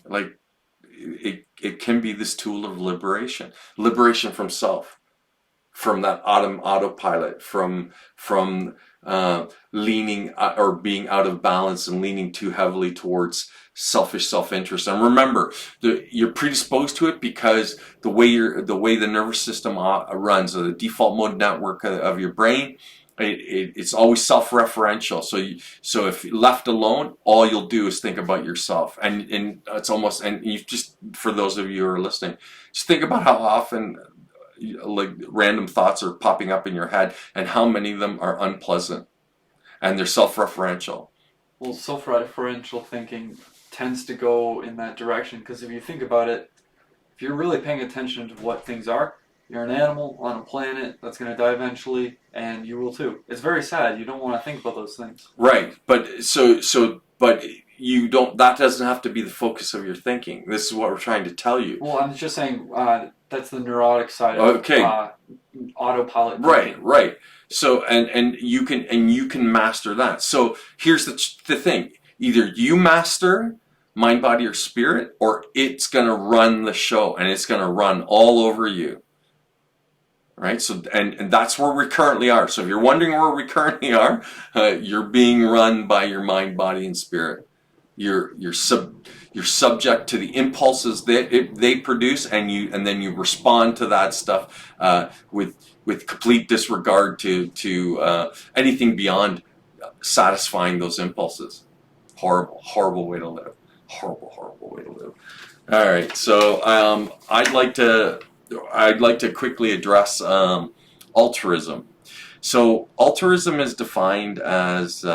like it can be this tool of liberation from self, from that autopilot, from leaning or being out of balance and leaning too heavily towards selfish self-interest. And remember, you're predisposed to it because the way the nervous system runs, the default mode network of your brain, it's always self-referential. So if left alone, all you'll do is think about yourself, and it's almost, and you just, for those of you who are listening, just think about how often like random thoughts are popping up in your head, and how many of them are unpleasant, and they're self-referential. Well, self-referential thinking tends to go in that direction, because if you think about it, if you're really paying attention to what things are, you're an animal on a planet that's going to die eventually, and you will too. It's very sad. You don't want to think about those things. Right, but but you don't. That doesn't have to be the focus of your thinking. This is what we're trying to tell you. Well, I'm just saying that's the neurotic side of autopilot thinking. Right. So and you can master that. So here's the thing: either you master mind, body, or spirit, or it's going to run the show, and it's going to run all over you. Right, so and that's where we currently are. So if you're wondering where we currently are, you're being run by your mind, body, and spirit. You're subject to the impulses that they produce, and then you respond to that stuff with complete disregard to anything beyond satisfying those impulses. Horrible way to live. Horrible way to live. All right, so I'd like to quickly address altruism. So altruism is defined as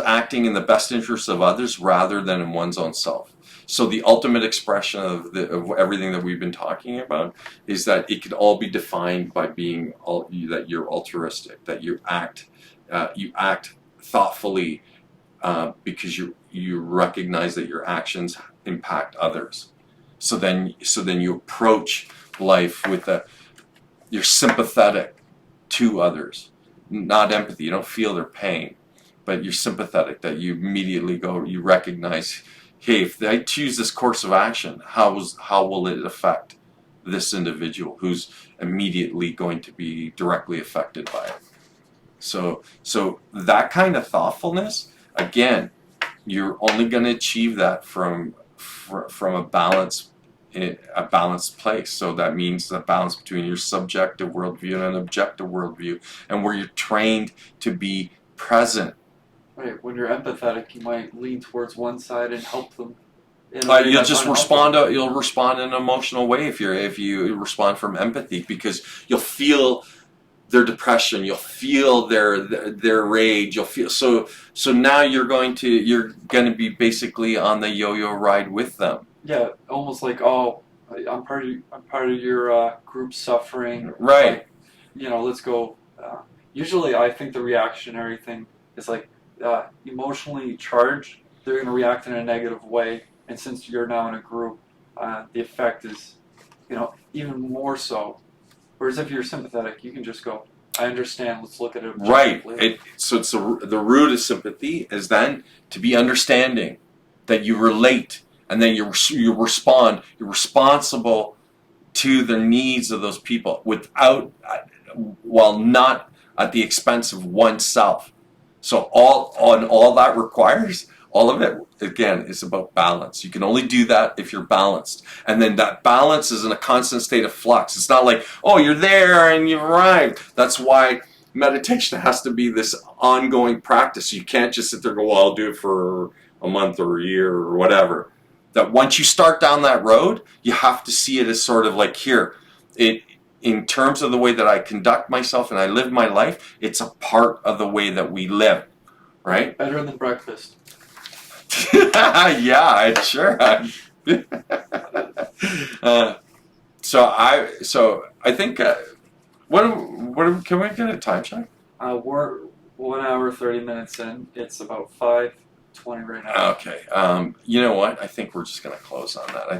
acting in the best interests of others rather than in one's own self. So the ultimate expression of everything that we've been talking about is that it could all be defined by being that you're altruistic, that you act thoughtfully, because you recognize that your actions impact others. So then you approach life with you're sympathetic to others, not empathy. You don't feel their pain, but you're sympathetic. That you immediately you recognize, hey, if I choose this course of action, how will it affect this individual who's immediately going to be directly affected by it? So that kind of thoughtfulness, again, you're only going to achieve that from a balanced place. So that means the balance between your subjective worldview and an objective worldview, and where you're trained to be present. Right. When you're empathetic, you might lean towards one side and help them. You'll just respond. You'll respond in an emotional way if you respond from empathy, because you'll feel their depression, you'll feel their rage, you'll feel so now you're going to be basically on the yo-yo ride with them. Yeah, almost like, oh, I'm part of your group suffering. Right. Like, let's go. Usually, I think the reactionary thing is like emotionally charged. They're going to react in a negative way, and since you're now in a group, the effect is, even more so. Whereas if you're sympathetic, you can just go, I understand, let's look at it objectively. Right. So it's the root of sympathy is then to be understanding, that you relate, and then you respond. You're responsible to the needs of those people while not at the expense of oneself. So all that requires, all of it, again, is about balance. You can only do that if you're balanced. And then that balance is in a constant state of flux. It's not like, oh, you're there and you've arrived. That's why meditation has to be this ongoing practice. You can't just sit there and go, well, I'll do it for a month or a year or whatever. That once you start down that road, you have to see it as sort of like, here, in terms of the way that I conduct myself and I live my life, it's a part of the way that we live, right? Better than breakfast. Yeah, sure. So I think what can we get a time check? We're 1 hour 30 minutes in. It's about 5:20 right now. Okay. You know what? I think we're just going to close on that.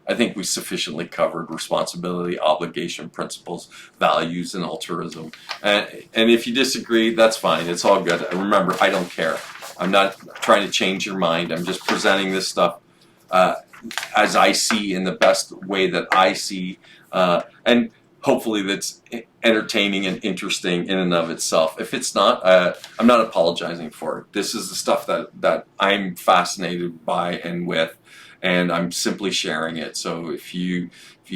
I think we sufficiently covered responsibility, obligation, principles, values, and altruism. And if you disagree, that's fine. It's all good. Remember, I don't care. I'm not trying to change your mind. I'm just presenting this stuff as I see, in the best way that I see, and hopefully that's entertaining and interesting in and of itself. If it's not, I'm not apologizing for it. This is the stuff that I'm fascinated by and with, and I'm simply sharing it. So if you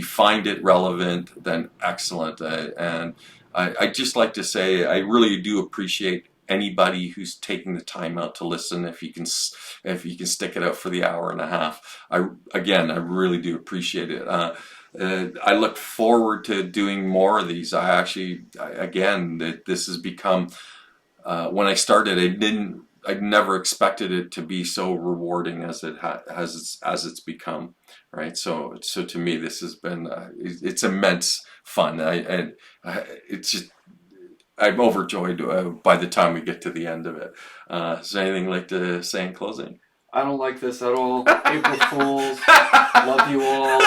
find it relevant, then excellent. And I'd just like to say I really do appreciate anybody who's taking the time out to listen. If you can stick it out for the hour and a half, I really do appreciate it. I look forward to doing more of these. This has become, when I started, I never expected it to be so rewarding as as it's become, right? So to me, this has been it's immense fun. I'm overjoyed by the time we get to the end of it. Is there anything you'd like to say in closing? I don't like this at all. April Fools. Love you all.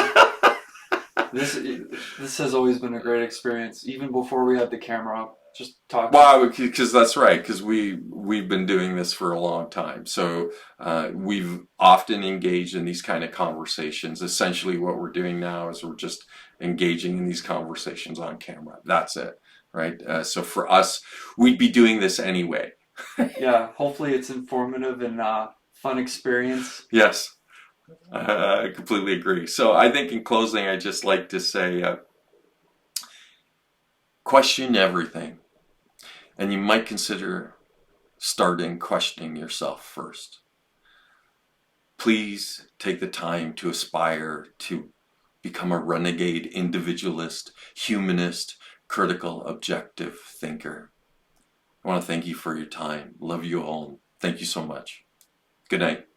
This has always been a great experience, even before we had the camera up. Just talking. Well, because that's right. Because we've been doing this for a long time, so we've often engaged in these kind of conversations. Essentially, what we're doing now is we're just engaging in these conversations on camera. That's it, right? So for us, we'd be doing this anyway. Yeah. Hopefully, it's informative and fun experience. Yes. I completely agree. So I think in closing, I'd just like to say, question everything. And you might consider starting questioning yourself first. Please take the time to aspire to become a renegade, individualist, humanist, critical, objective thinker. I want to thank you for your time. Love you all. Thank you so much. Good night.